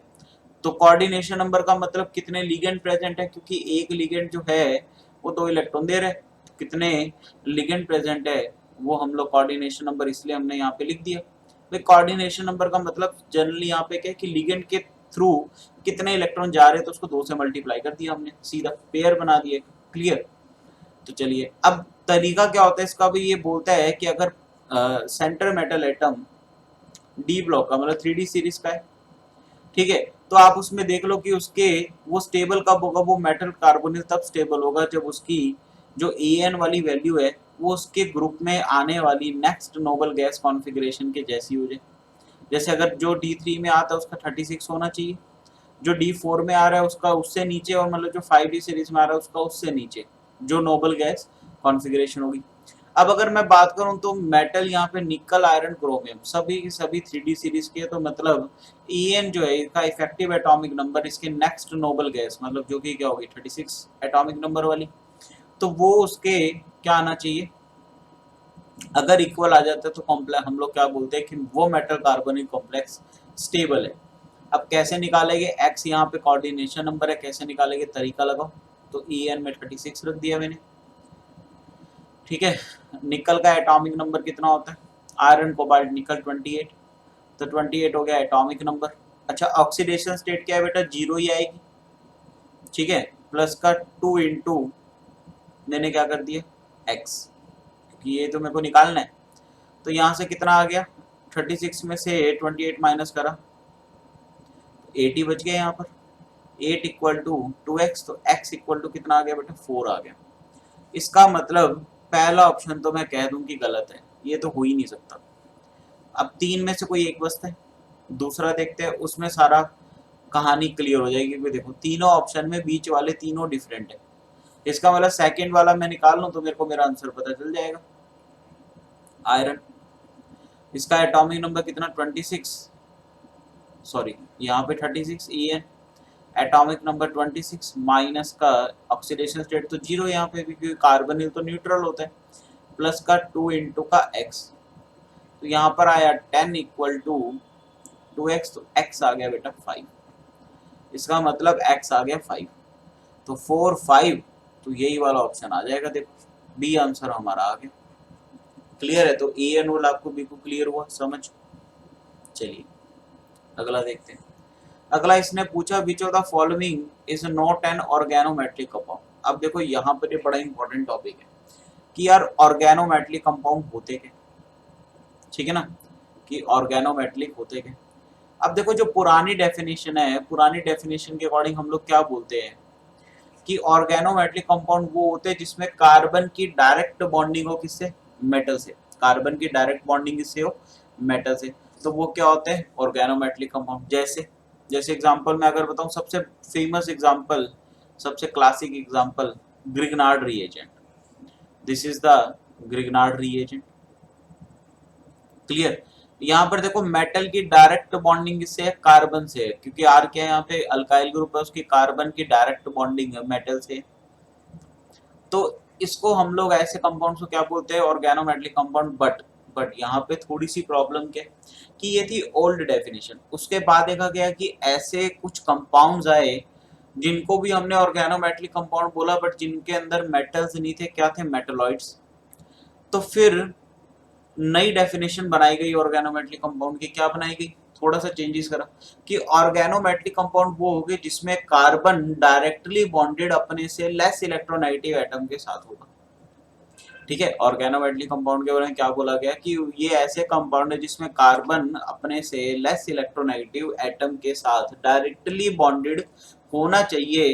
तो कोऑर्डिनेशन नंबर का मतलब कितने लिगेंड प्रेजेंट है, क्योंकि एक लिगेंड जो है वो 2 इलेक्ट्रॉन दे रहे हैं, कितने लिगेंड प्रेजेंट है वो हम लोग कोऑर्डिनेशन नंबर इसलिए हमने यहाँ पे लिख दिया। भाई कोऑर्डिनेशन नंबर का मतलब जनरली यहाँ पे क्या है कि लिगेंड के थ्रू कितने इलेक्ट्रॉन जा रहे हैं तो उसको 2 से मल्टीप्लाई कर दिया हमने, सीधा पेयर बना दिया, क्लियर। तो चलिए अब तरीका क्या होता है इसका भी, ये बोलता है कि अगर centre metal atom D block का मतलब 3D सीरीज का है, ठीक है, तो आप उसमें देख लो कि उसके वो स्टेबल कब होगा, वो मेटल कार्बोनिल तब स्टेबल होगा जब उसकी जो एन वाली वैल्यू है वो उसके ग्रुप में आने वाली नेक्स्ट नोबल गैस कॉन्फ़िगरेशन के जैसी हो जाए। जैसे अगर जो D3 में आता है उसका 36 होना चाहिए, जो D4 में आ रहा है उसका उससे नीचे, और मतलब जो 5D सीरीज में आ रहा है उसका उससे नीचे जो नोबल गैस कॉन्फ़िगरेशन होगी। अब अगर मैं बात करूं तो मेटल यहाँ पे निकल आयरन क्रोमियम सभी की सभी 3D सीरीज के, तो मतलब En जो है इसका इफेक्टिव एटॉमिक नंबर इसके नेक्स्ट नोबल गैस मतलब जो कि क्या होगी 36 एटॉमिक नंबर वाली, तो वो उसके क्या आना चाहिए, अगर इक्वल आ जाता है तो कॉम्प्लेक्स हम लोग क्या बोलते हैं कि वो मेटल कार्बोनिक कॉम्प्लेक्स स्टेबल है। अब कैसे निकालेंगे, एक्स यहाँ पे कोऑर्डिनेशन नंबर है, कैसे निकालेंगे तरीका लगाओ, तो En में 36 रख दिया मैंने, ठीक है। निकल का एटॉमिक नंबर कितना होता है, आयरन कोबाल्ट निकल 28, तो 28 हो गया एटॉमिक नंबर। अच्छा ऑक्सीडेशन स्टेट क्या है बेटा, 0 ही आएगी, ठीक है, प्लस का 2 इंटू मैंने क्या कर दिया x, क्योंकि ये तो मेरे को निकालना है। तो यहाँ से कितना आ गया, 36 में से 28 माइनस करा 80 बच गया यहाँ पर, 8 इक्वल टू 2x, तो x इक्वल टू कितना आ गया बेटा 4 आ गया। इसका मतलब पहला ऑप्शन तो मैं कह दूं कि गलत है, ये तो हो ही नहीं सकता। अब 3 में से कोई एक बचता है, दूसरा देखते हैं, उसमें सारा कहानी क्लियर हो जाएगी। क्योंकि देखो तीनों ऑप्शन में बीच वाले तीनों डिफरेंट है, इसका मतलब सेकंड वाला मैं निकाल लूं तो मेरे को मेरा आंसर पता चल जाएगा। आयरन, इसका एटॉमिक नंबर कितना 26, सॉरी यहाँ पे 36 En, एटॉमिक नंबर 26 माइनस का ऑक्सीडेशन स्टेट तो 0 यहाँ पे भी क्योंकि कार्बोनिल तो न्यूट्रल होता है, प्लस का 2 इंटू का x, तो यहाँ पर आया 10 इक्वल टू 2x, तो x आ गया बेटा 5, इसका मतलब x आ गया 5, तो 4 5, तो यही वाला ऑप्शन आ जाएगा, देखो बी आंसर हमारा आ गया। क्लियर है, तो ए एन रोल आपको बिल्कुल क्लियर हुआ समझ। चलिए अगला देखते हैं। अगला इसने पूछा विच of the following is not an organometric compound. अब देखो यहाँ पर ये बड़ा इंपॉर्टेंट टॉपिक है कि यार ऑर्गेनोमेट्रिक कंपाउंड होते क्या, ठीक है ना, कि ऑर्गेनोमेट्रिक होते क्या। अब देखो जो पुरानी डेफिनेशन है, पुरानी डेफिनेशन के अकॉर्डिंग हम लोग क्या बोलते हैं कि ऑर्गेनोमेट्रिक कंपाउंड वो होते हैं जिसमें कार्बन की डायरेक्ट बॉन्डिंग हो, किससे, मेटल से, कार्बन की डायरेक्ट बॉन्डिंग किससे हो, मेटल से, तो वो क्या होते हैं ऑर्गेनोमेट्रिक कंपाउंड। जैसे जैसे एग्जांपल मैं अगर बताऊं, सबसे फेमस एग्जांपल, सबसे classic example Grignard reagent, this is the Grignard reagent, clear. यहाँ पर देखो मेटल की डायरेक्ट बॉन्डिंग किससे है, कार्बन से है, क्योंकि आर क्या है यहाँ पे अल्काइल ग्रुप है, उसकी कार्बन की डायरेक्ट बॉन्डिंग है मेटल से, तो इसको हम लोग ऐसे कंपाउंड्स को क्या बोलते हैं ऑर्गेनोमेट्रिक कंपाउंड। बट यहाँ पे थोड़ी सी प्रॉब्लम क्या कि ये थी ओल्ड डेफिनेशन, उसके बाद देखा गया कि ऐसे कुछ कंपाउंड्स आए जिनको भी हमने ऑर्गेनोमेट्रिक कंपाउंड बोला बट जिनके अंदर मेटल्स नहीं थे, क्या थे मेटलॉइड्स, तो फिर नई डेफिनेशन बनाई गई ऑर्गेनोमेट्रिक कंपाउंड की, क्या बनाई गई, थोड़ा सा चेंजेस करा कि ऑर्गेनोमेट्रिक कंपाउंड वो होंगे जिसमें कार्बन डायरेक्टली बॉन्डेड अपने से लेस इलेक्ट्रोनेगेटिव एटम के साथ होगा, ठीक है। ऑर्गेनोमेट्रिक कंपाउंड के बारे में क्या बोला गया कि ये ऐसे कंपाउंड है जिसमें कार्बन अपने से लेस इलेक्ट्रोनेगेटिव एटम के साथ डायरेक्टली बॉन्डेड होना चाहिए,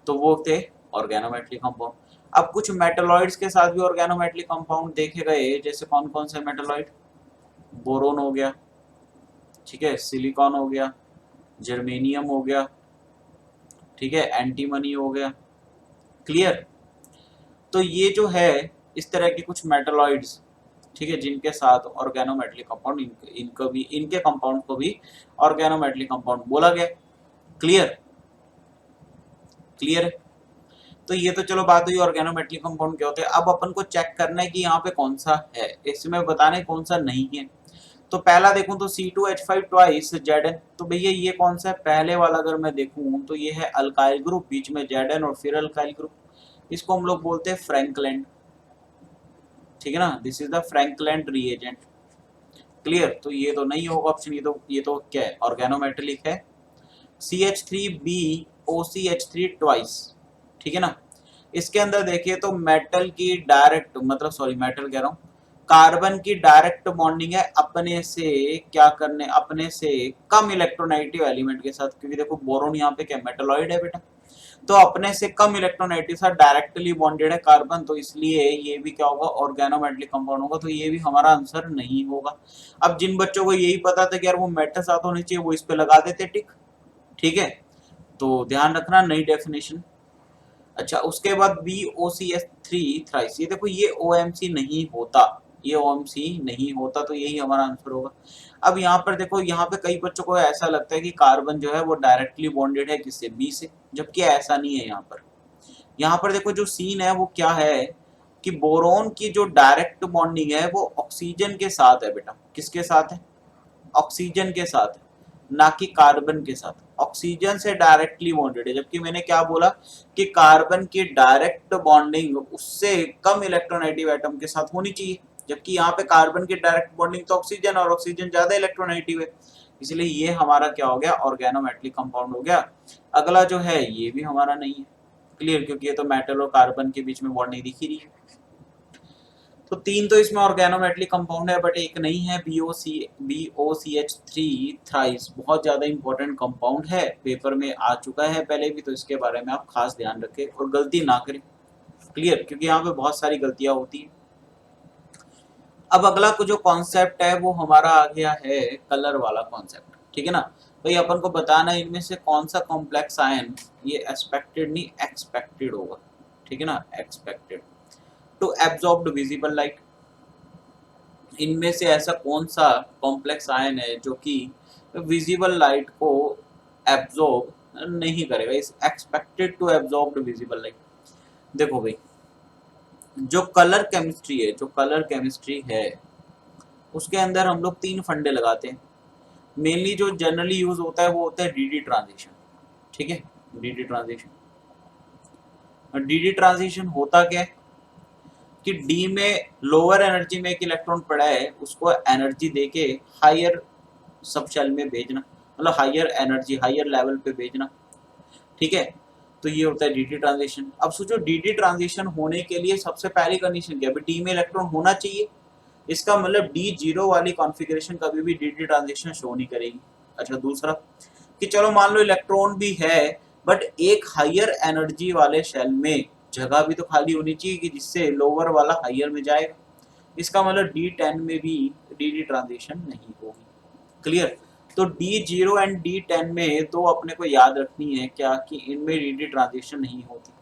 तो वो थे ऑर्गेनोमेट्रिक कंपाउंड। अब कुछ मेटलॉइड्स के साथ भी ऑर्गेनोमेट्रिक कंपाउंड देखे गए, जैसे कौन कौन से मेटलॉइड, बोरोन हो गया, ठीक है, सिलिकॉन हो गया, जर्मेनियम हो गया, ठीक है, एंटीमनी हो गया, क्लियर। तो ये जो है इस तरह के कुछ मेटलॉइड्स, ठीक है, जिनके साथ ऑर्गेनोमेट्रिक कंपाउंड, इनको भी, इनके कंपाउंड को भी ऑर्गेनोमेट्रिक कंपाउंड बोला गया। क्लियर क्लियर है। तो ये तो चलो बात हुई ऑर्गेनोमेटलिक कंपाउंड क्या होते हैं। अब अपन को चेक करना है कि यहाँ पे कौन सा है, इसमें बताना है कौन सा नहीं है। तो पहला देखूं तो C2H5 ट्वाइस Zn, तो भैया ये कौन सा है, पहले वाला अगर मैं देखूं तो ये है अल्काइल ग्रुप, बीच में Zn और फिर अल्काइल ग्रुप, इसको हम लोग बोलते हैं फ्रैंकलैंड, ठीक है ना, this is the Frankland reagent. Clear, तो ये तो नहीं होगा ऑप्शन, ये तो क्या है, ऑर्गेनोमेटेलिक है। CH3BOCH3 ट्वाइस, ठीक है ना। इसके अंदर देखिए तो मेटल की डायरेक्ट, मतलब सॉरी मेटल कह रहा हूँ, कार्बन की डायरेक्ट बॉन्डिंग है अपने से क्या करने, अपने से कम इलेक्ट्रोनेगेटिव एलिमेंट के साथ, क्योंकि देखो बोरोन यहाँ पे क्या मेटलॉइड है बेटा, तो अपने से कम इलेक्ट्रोनेगेटिव साथ डायरेक्टली बॉन्डेड है कार्बन, तो इसलिए ये भी क्या होगा, ऑर्गेनोमेटलिक कंपाउंड होगा, तो ये भी हमारा आंसर नहीं होगा। अब जिन बच्चों को यही पता था कि यार वो मेटल साथ होने चाहिए, वो इस पे लगा देते टिक, ठीक है, तो ध्यान रखना नई डेफिनेशन। अच्छा, उसके बाद BOCH3 थ्राइस, ये देखो ये OMC नहीं होता, ये OMC नहीं होता, तो यही हमारा आंसर होगा। अब यहाँ पर देखो, यहाँ पे कई बच्चों को ऐसा लगता है कि कार्बन जो है वो डायरेक्टली बॉन्डेड है किससे, बी से, जबकि ऐसा नहीं है। यहाँ पर देखो जो सीन है वो क्या है कि बोरोन की जो डायरेक्ट बॉन्डिंग है वो ऑक्सीजन के साथ है बेटा, किसके साथ है, ऑक्सीजन के साथ है, ना कि कार्बन के साथ। ऑक्सीजन से डायरेक्टली बॉन्डेड है, जबकि मैंने क्या बोला कि कार्बन की डायरेक्ट बॉन्डिंग उससे कम इलेक्ट्रोनेगेटिव एटम के साथ होनी चाहिए, जबकि यहाँ पे कार्बन की डायरेक्ट बॉन्डिंग तो ऑक्सीजन, और ऑक्सीजन ज्यादा इलेक्ट्रोनेगेटिव है, इसलिए ये हमारा क्या हो गया, ऑर्गेनोमेटलिक कंपाउंड हो गया। अगला जो है ये भी हमारा नहीं है, क्लियर, क्योंकि ये तो मेटल और कार्बन के बीच में बॉन्ड नहीं दिख ही रही है। तो तीन तो इसमें ऑर्गेनोमेटलिक कंपाउंड है, बट एक नहीं है, BOCH3 थ्राइस, बहुत ज्यादा इंपॉर्टेंट कंपाउंड है, पेपर में आ चुका है पहले भी, तो इसके बारे में आप खास ध्यान रखें और गलती ना करें, क्लियर, क्योंकि यहाँ पे बहुत सारी गलतियां होती है। अब अगला जो कॉन्सेप्ट है वो हमारा आ गया है कलर वाला कॉन्सेप्ट, ठीक है ना। भाई अपन को बताना है इनमें से कौन सा कॉम्प्लेक्स आयन, ये एक्सपेक्टेड नहीं एक्सपेक्टेड होगा, ठीक है ना, expected to absorb visible light, इनमें से ऐसा कौन सा कॉम्प्लेक्स आयन है जो कि विजिबल लाइट को एब्जॉर्ब नहीं करेगा, इस expected to absorb visible light. देखो भाई, जो कलर केमिस्ट्री है, जो कलर केमिस्ट्री है उसके अंदर हम लोग तीन फंडे लगाते हैं। मेनली जो जनरली यूज होता है वो होता है डीडी ट्रांजिशन, ठीक है, डीडी ट्रांजिशन। डीडी ट्रांजिशन होता क्या है कि डी में लोअर एनर्जी में एक इलेक्ट्रॉन पड़ा है, उसको एनर्जी देके हायर सब शेल में भेजना, मतलब हायर एनर्जी हायर लेवल पे भेजना, ठीक है, तो ये होता है डीडी ट्रांजिशन। अब सोचो डीडी ट्रांजिशन होने के लिए सबसे पहली कंडीशन क्या है, डी में इलेक्ट्रॉन होना चाहिए, इसका मतलब D0 वाली कॉन्फ़िगरेशन कभी भी डीडी ट्रांजिशन शो नहीं करेगी। अच्छा, दूसरा कि चलो मान लो इलेक्ट्रॉन भी है, बट एक हायर एनर्जी वाले शेल में जगह भी तो खाली होनी चाहिए कि जिससे लोअर वाला हायर में जाएगा, इसका मतलब D10 में भी डीडी ट्रांजिशन नहीं होगी, क्लियर। तो D0 एंड D10 में दो अपने को याद रखनी है क्या, कि इनमें डीडी ट्रांजिशन नहीं होती।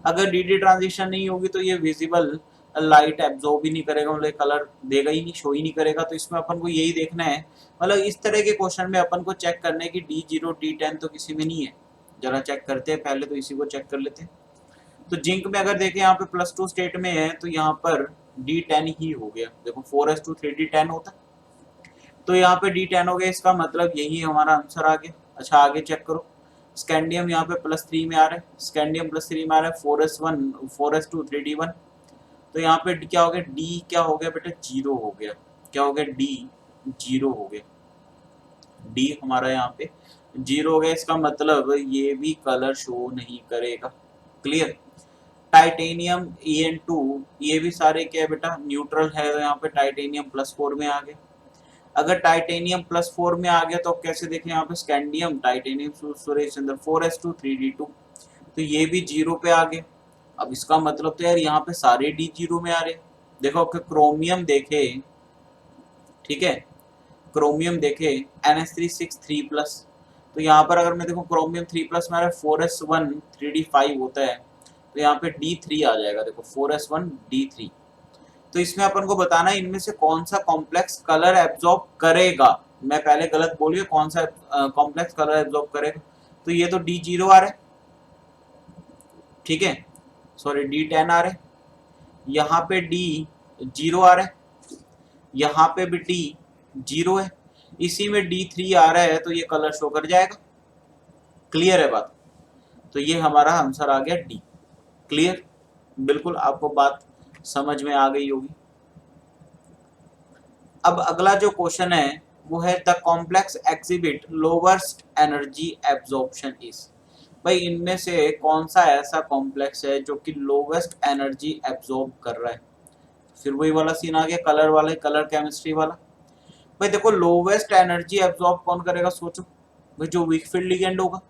अगर डीडी ट्रांजिशन नहीं होगी तो ये विजिबल लाइट एब्जॉर्ब ही नहीं करेगा, मतलब कलर देगा ही नहीं, शो ही नहीं करेगा, तो इसमें अपन को यही देखना है, मतलब इस तरह के क्वेश्चन में अपन को चेक करना है कि D0 D10 तो किसी में नहीं है, जरा चेक करते हैं पहले, तो इसी को चेक कर लेते हैं। तो जिंक में अगर देखें यहाँ पे +2 स्टेट में है, तो यहाँ पर D10 ही हो गया, देखो 4s2 3D10 होता है, तो यहाँ पे D10 हो गया, इसका मतलब यही हमारा आंसर आ गया। अच्छा, आगे चेक करो, स्कैंडियम यहाँ पे +3 में आ रहा है, स्कैंडियम +3 में आ रहा है, 4s1 4s2 3D1, तो यहाँ पे क्या हो गया, डी क्या हो गया बेटा, 0 हो गया, क्या हो गया, डी 0 हो गया, डी हमारा यहाँ पे 0 हो गया, इसका मतलब ये भी कलर शो नहीं करेगा, क्लियर। टाइटेनियम En2, ये भी सारे क्या है बेटा, न्यूट्रल है, तो यहाँ पे टाइटेनियम +4 में आ गया। अगर टाइटेनियम +4 में आ गया तो अब कैसे देखें, यहाँ पे scandium titanium Suresh Chandra 4s2 3D2, तो ये भी 0 पे आ गए। अब इसका मतलब तो यार यहाँ पे सारे D0 में आ रहे। देखो कि क्रोमियम देखे, ठीक है, क्रोमियम देखे NH3 6 3+, तो यहाँ पर अगर मैं देखो क्रोमियम 3+ में आ रहा है, 4s1 3D5 होता है, तो यहाँ पे D3 आ जाएगा, देखो 4s1 D3। तो इसमें अपन को बताना है इनमें से कौन सा कॉम्प्लेक्स कलर एब्जॉर्ब करेगा, मैं पहले गलत बोलिए, कौन सा कॉम्प्लेक्स कलर एब्जॉर्ब करेगा, तो ये तो D0 आ रहा है, ठीक है, सॉरी D10 आ रहा है, यहाँ पे D0 आ रहा है, यहाँ पे भी D0 है, इसी में D3 आ रहा है, तो ये कलर शो कर जाएगा। क्लियर है बात? तो ये हमारा आंसर आ गया डी। क्लियर? बिल्कुल आपको बात समझ में आ गई होगी। अब अगला जो क्वेश्चन है वो है the complex exhibit lowest energy absorption is. भाई इनमें से कौन सा ऐसा कॉम्प्लेक्स है जो कि लोवेस्ट एनर्जी एब्जॉर्ब कर रहा है? फिर वही वाला सीन आ गया, कलर वाला, कलर केमिस्ट्री वाला। भाई देखो लोवेस्ट एनर्जी एब्जॉर्ब कौन करेगा, सोचो। भाई जो वीक फील्ड लिगेंड होगा,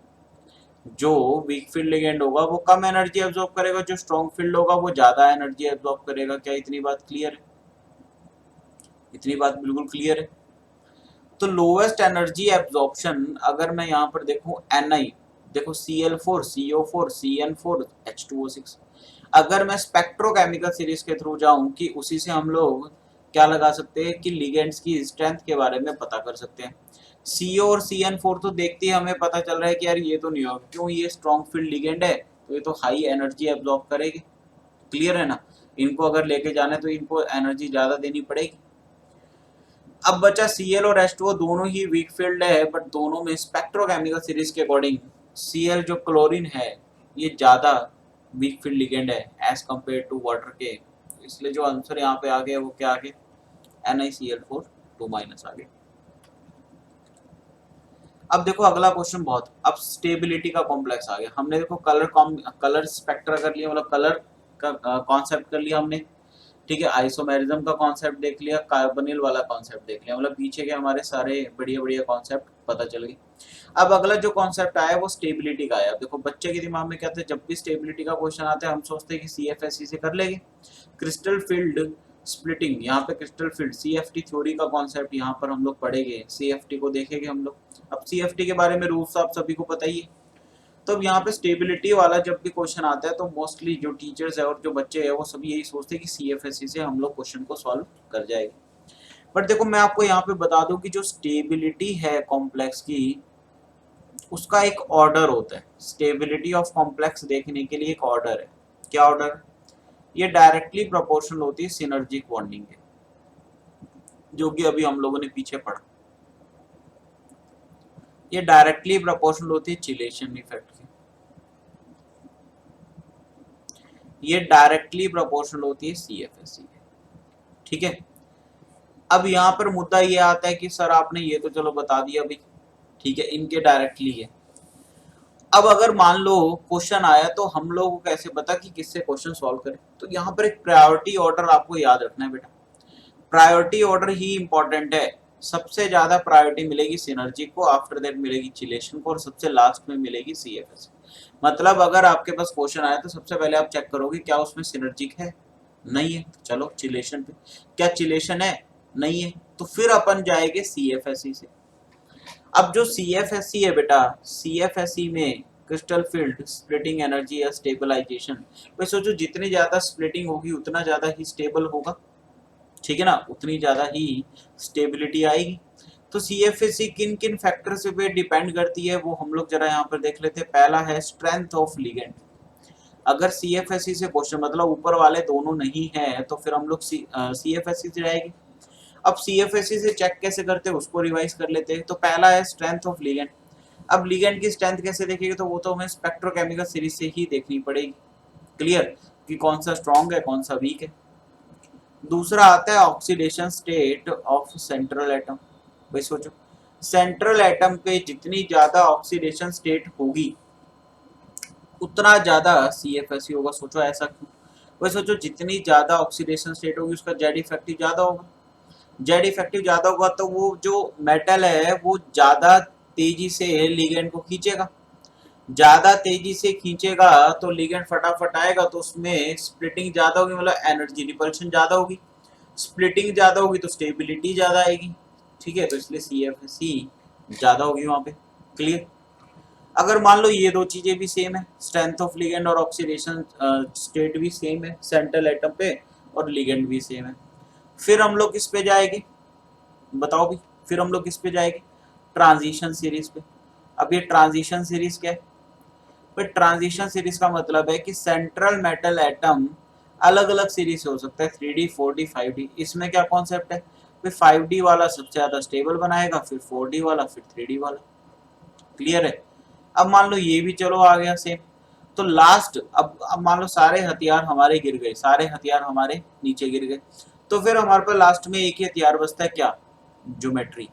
जो वीक फील्ड लिगेंड होगा वो कम एनर्जी एब्जॉर्ब करेगा, जो स्ट्रॉन्ग फील्ड होगा वो ज्यादा एनर्जी एब्जॉर्ब करेगा। क्या इतनी बात क्लियर है? इतनी बात बिल्कुल क्लियर है। तो लोवेस्ट एनर्जी एब्जॉर्प्शन अगर मैं यहाँ पर देखूं Ni, देखो Cl4 CO4 CN4 H2O6, अगर मैं स्पेक्ट्रोकेमिकल सीरीज के थ्रू जाऊं कि उसी से हम लोग क्या लगा सकते हैं कि लिगेंड्स की स्ट्रेंथ के बारे में पता कर सकते हैं। CO और CN4 तो देखते ही हमें पता चल रहा है कि यार ये तो नहीं होगा, क्यों, ये स्ट्रॉन्ग फील्ड लिगेंड है तो ये तो हाई एनर्जी एब्जॉर्ब करेगी। क्लियर है ना? इनको अगर लेके जाने तो इनको एनर्जी ज्यादा देनी पड़ेगी। अब बचा Cl और H2O, दोनों ही वीक फील्ड है, बट दोनों में स्पेक्ट्रोकेमिकल सीरीज के अकॉर्डिंग Cl जो क्लोरीन है ये ज्यादा वीक फील्ड लिगेंड है एज कंपेयर टू वाटर के, इसलिए जो आंसर यहाँ पे आ गया वो क्या आ गया, NiCl4 2 माइनस आ गया। अब देखो अगला क्वेश्चन बहुत, अब स्टेबिलिटी का कॉम्प्लेक्स आ गया। हमने देखो कलर स्पेक्ट्रा कर लिया, मतलब कलर का कॉन्सेप्ट कर लिया हमने, ठीक है, आइसोमेरिज्म का कॉन्सेप्ट देख लिया, कार्बोनिल वाला कॉन्सेप्ट देख लिया, मतलब पीछे के हमारे सारे बढ़िया बढ़िया कॉन्सेप्ट पता चल गए। अब अगला जो कॉन्सेप्ट आया वो स्टेबिलिटी का आया। देखो बच्चे के दिमाग में क्या था, जब भी स्टेबिलिटी का क्वेश्चन आता है हम सोचते हैं कि CFSE से कर लेंगे, क्रिस्टल फील्ड स्प्लिटिंग, यहाँ पे क्रिस्टल फील्ड CFT थ्योरी का कॉन्सेप्ट यहाँ पर हम लोग पढ़ेंगे, CFT को देखेंगे हम लोग। अब CFT के बारे में रूल्स आप सभी को पता ही है। तो अब यहाँ पे स्टेबिलिटी वाला जब भी क्वेश्चन आता है तो मोस्टली जो टीचर्स है और जो बच्चे हैं वो सभी यही सोचते हैं कि CFSE से हम लोग क्वेश्चन को सॉल्व कर जाएंगे। बट देखो मैं आपको यहाँ पे बता दूं कि जो स्टेबिलिटी है कॉम्प्लेक्स की, उसका एक ऑर्डर होता है। स्टेबिलिटी ऑफ कॉम्प्लेक्स देखने के लिए एक ऑर्डर है। क्या ऑर्डर? ये डायरेक्टली प्रोपोर्शनल होती है सिनर्जिक बॉन्डिंग के, जो कि अभी हम लोगों ने पीछे पढ़ा। ये डायरेक्टली प्रोपोर्शनल होती है चिलेशन इफेक्ट की, ये डायरेक्टली प्रोपोर्शनल होती है CFSE। ठीक है, अब यहाँ पर मुद्दा ये आता है कि सर आपने ये तो चलो बता दिया अभी, ठीक है, इनके डायरेक्टली है। अब अगर मान लो क्वेश्चन आया तो हम लोग को कैसे पता कि किससे क्वेश्चन सॉल्व करें? तो यहाँ पर एक प्रायोरिटी ऑर्डर आपको याद रखना है बेटा। प्रायोरिटी ऑर्डर ही इंपॉर्टेंट है। सबसे ज्यादा प्रायोरिटी मिलेगी सिनर्जी को, आफ्टर दैट मिलेगी चिलेशन को, और सबसे लास्ट में मिलेगी CFSE। मतलब अगर आपके पास क्वेश्चन आया तो सबसे पहले आप चेक करोगे क्या उसमें सिनर्जिक है, नहीं है तो चलो चिलेशन पे, क्या चिलेशन है, नहीं है तो फिर अपन जाएंगे CFSE से। अब जो CFSE है बेटा, CFSE में क्रिस्टल फील्ड स्प्लिटिंग एनर्जी या स्टेबलाइजेशन, भाई सोचो जितनी ज्यादा स्प्लिटिंग होगी उतना ज्यादा ही स्टेबल होगा, ठीक है ना, उतनी ज्यादा ही स्टेबिलिटी आएगी। तो CFSE किन किन फैक्टर्स पे डिपेंड करती है वो हम लोग जरा यहाँ पर देख लेते हैं। पहला है स्ट्रेंथ ऑफ लिगेंड। अगर CFSE से क्वेश्चन मतलब ऊपर वाले दोनों नहीं है तो फिर हम लोग CFSE से जाएंगे। अब CFSE से चेक कैसे करते हैं उसको रिवाइज कर लेते हैं। तो पहला है स्ट्रेंथ ऑफ लिगेंड। अब लिगेंड की स्ट्रेंथ कैसे देखेंगे, तो वो तो हमें स्पेक्ट्रोकेमिकल सीरीज से ही देखनी पड़ेगी। क्लियर, कि कौन सा स्ट्रॉन्ग है कौन सा वीक है। दूसरा आता है oxidation state of central atom. भाई सोचो सेंट्रल एटम पे जितनी ज्यादा ऑक्सीडेशन स्टेट होगी उतना ज्यादा CFSE होगा। सोचो ऐसा क्यों? भाई सोचो जितनी ज्यादा ऑक्सीडेशन स्टेट होगी उसका जेड इफेक्टिव ज्यादा होगा, जेड इफेक्टिव ज्यादा होगा तो वो जो मेटल है वो ज्यादा तेजी से लिगेंड को खींचेगा, ज्यादा तेजी से खींचेगा तो लिगेंड फटाफट आएगा, तो उसमें स्प्लिटिंग ज्यादा होगी, मतलब एनर्जी रिपल्शन ज्यादा होगी, स्प्लिटिंग ज्यादा होगी तो स्टेबिलिटी ज्यादा आएगी। ठीक है, तो इसलिए CFSE ज्यादा होगी वहां पे। क्लियर? अगर मान लो ये दो चीजें भी सेम है, स्ट्रेंथ ऑफ लिगेंड और ऑक्सीडेशन स्टेट भी सेम है सेंट्रल एटम पे, और लिगेंड भी सेम है, फिर हम लोग किस पे जाएंगे बताओ भी? फिर हम लोग किस पे जाएंगे? ट्रांजिशन सीरीज पे। अब ये ट्रांजिशन सीरीज क्या है? फिर ट्रांजिशन सीरीज का मतलब है कि सेंट्रल मेटल एटम अलग अलग सीरीज से हो सकता है, 3D 4D 5D। इसमें क्या कॉन्सेप्ट है? फिर 5D वाला सबसे ज्यादा स्टेबल बनाएगा, फिर 4D वाला, फिर 3D वाला। क्लियर है? अब मान लो ये भी चलो आ गया सेम। तो लास्ट अब मान लो सारे हथियार हमारे गिर गए, सारे हथियार हमारे नीचे गिर गए, तो फिर हमारे पास लास्ट में एक ही हथियार बचता है, क्या? ज्योमेट्री।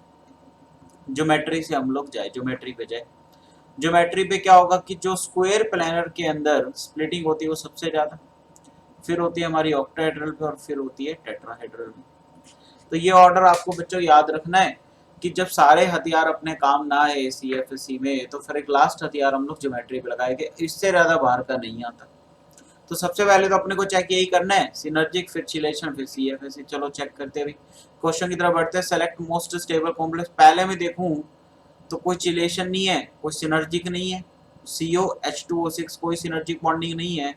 ज्योमेट्री से हम लोग जाए, ज्योमेट्री पे जाए। ज्योमेट्री पे क्या होगा कि जो स्क्वायर प्लानर के अंदर स्प्लिटिंग होती है वो सबसे ज्यादा, फिर होती है हमारी ऑक्टाहेड्रल पे, और फिर होती है टेट्राहेड्रल में। तो ये ऑर्डर आपको बच्चों याद रखना है कि जब सारे हथियार अपने काम ना है CFSC में, तो फिर एक लास्ट हथियार हम लोग ज्योमेट्री पे लगाएंगे, इससे ज्यादा बाहर का नहीं आता। तो सबसे पहले तो अपने को चेक यही करना है, सिनर्जिक, फिर चिलेशन, फिर CFSC। चलो चेक करते हैं। क्वेश्चन की तरफ बढ़ते हैं। Select most stable complex. पहले मैं देखूं तो कोई चिलेशन नहीं है, कोई सिनर्जिक नहीं है, COH2O6 कोई सिनर्जिक बॉन्डिंग नहीं है,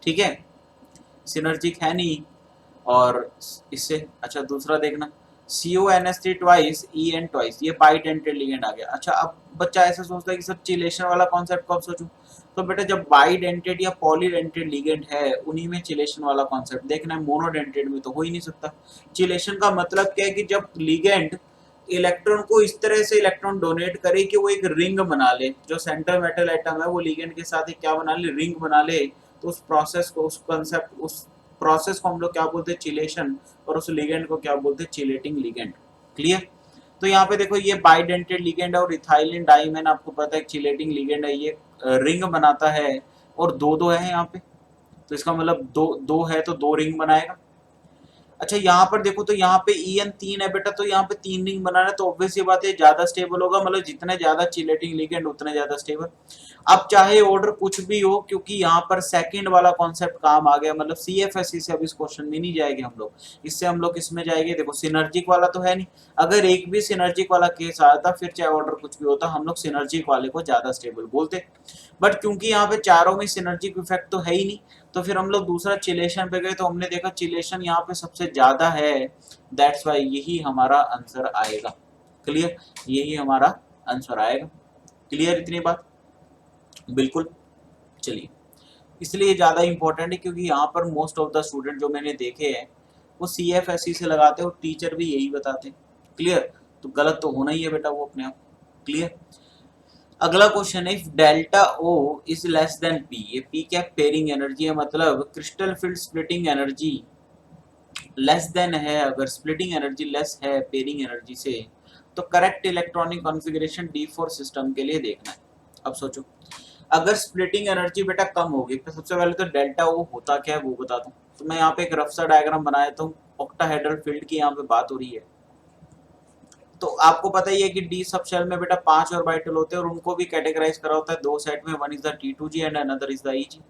ठीक है, सिनर्जिक है नहीं। और इससे अच्छा दूसरा देखना, CONH3 ट्वाइस, EN ट्वाइस, ये बाइडेंटेड लिगेंड आ गया। अच्छा अब बच्चा ऐसा सोचता है कि सर चिलेशन वाला कॉन्सेप्ट कब सोचूं? तो बेटा जब बाइडेंटेड या पॉलीडेंटेड लिगेंड है उन्हीं में चिलेशन वाला कॉन्सेप्ट देखना है, मोनोडेंटेड में तो हो ही नहीं सकता। चिलेशन का मतलब क्या है कि जब लिगेंड इलेक्ट्रॉन को इस तरह से इलेक्ट्रॉन डोनेट करे कि वो एक रिंग बना ले, जो सेंटर मेटल एटम है वो लिगेंड के साथ एक क्या बना ले, रिंग बना ले। तो उस प्रोसेस को, उस कंसेप्ट, उस प्रोसेस को हम लोग क्या बोलते हैं, चिलेशन। और उस लिगेंड को क्या बोलते हैं, चिलेटिंग लिगेंड। क्लियर? तो यहाँ पे देखो ये बाइडेंटेड लिगेंड है, और इथाइलिन डाइमन आपको पता है चिलेटिंग लिगेंड है, ये रिंग बनाता है। और दो दो है यहाँ पे, तो इसका मतलब दो दो है तो दो रिंग बनाएगा। अच्छा यहाँ पर देखो तो यहाँ पे EN 3 है बेटा, तो यहाँ पे 3 रिंग बनाना है, तो ऑब्वियस ये बात है ज्यादा स्टेबल होगा, मतलब जितने ज्यादा चिलेटिंग लिगेंड उतने ज्यादा स्टेबल। अब चाहे ऑर्डर कुछ भी हो, क्योंकि यहाँ पर सेकंड वाला कॉन्सेप्ट काम आ गया, मतलब CFSC से अब इस क्वेश्चन में नहीं जाएंगे हम लोग, इससे हम लोग किसमें जाएंगे? देखो सिनर्जिक वाला तो है नहीं, अगर एक भी सिनर्जिक वाला केस आता फिर चाहे ऑर्डर कुछ भी होता हम लोग सिनर्जिक वाले को ज्यादा स्टेबल बोलते। बट क्योंकि यहाँ पे चारों में सिनर्जिक इफेक्ट तो है ही नहीं, तो फिर हम लोग दूसरा चिलेशन पे गए, तो हमने देखा चिलेशन यहाँ पे सबसे ज्यादा है, दैट्स वाई यही हमारा आंसर आएगा। क्लियर? यही हमारा आंसर आएगा। क्लियर इतनी बात? बिल्कुल। चलिए, इसलिए ज्यादा इंपॉर्टेंट है क्योंकि यहाँ पर मोस्ट ऑफ द स्टूडेंट जो मैंने देखे हैं वो CFSC से लगाते हैं, और टीचर भी यही बताते हैं। क्लियर? तो गलत तो होना ही है बेटा वो अपने आप। क्लियर? अगला क्वेश्चन है, if delta O is less than P, ये P क्या? पेयरिंग एनर्जी है, मतलब crystal field splitting energy less than है, अगर स्प्लिटिंग एनर्जी लेस है पेयरिंग एनर्जी से, तो correct electronic configuration D4 system के लिए देखना है। अब सोचो, अगर स्प्लिटिंग एनर्जी बेटा कम होगी, तो सबसे पहले तो डेल्टा O होता क्या है वो बता दूं। तो मैं यहाँ पे एक रफ सा डायग्राम बनाया, तो ऑक्टाहेड्रल फील्ड की यहाँ पे बात हो रही है। तो आपको पता ही है कि डी सब शेल में बेटा 5 ऑर्बिटल होते हैं, और उनको भी कैटेगराइज करा होता है दो सेट में, one is the T2G and another is the EG।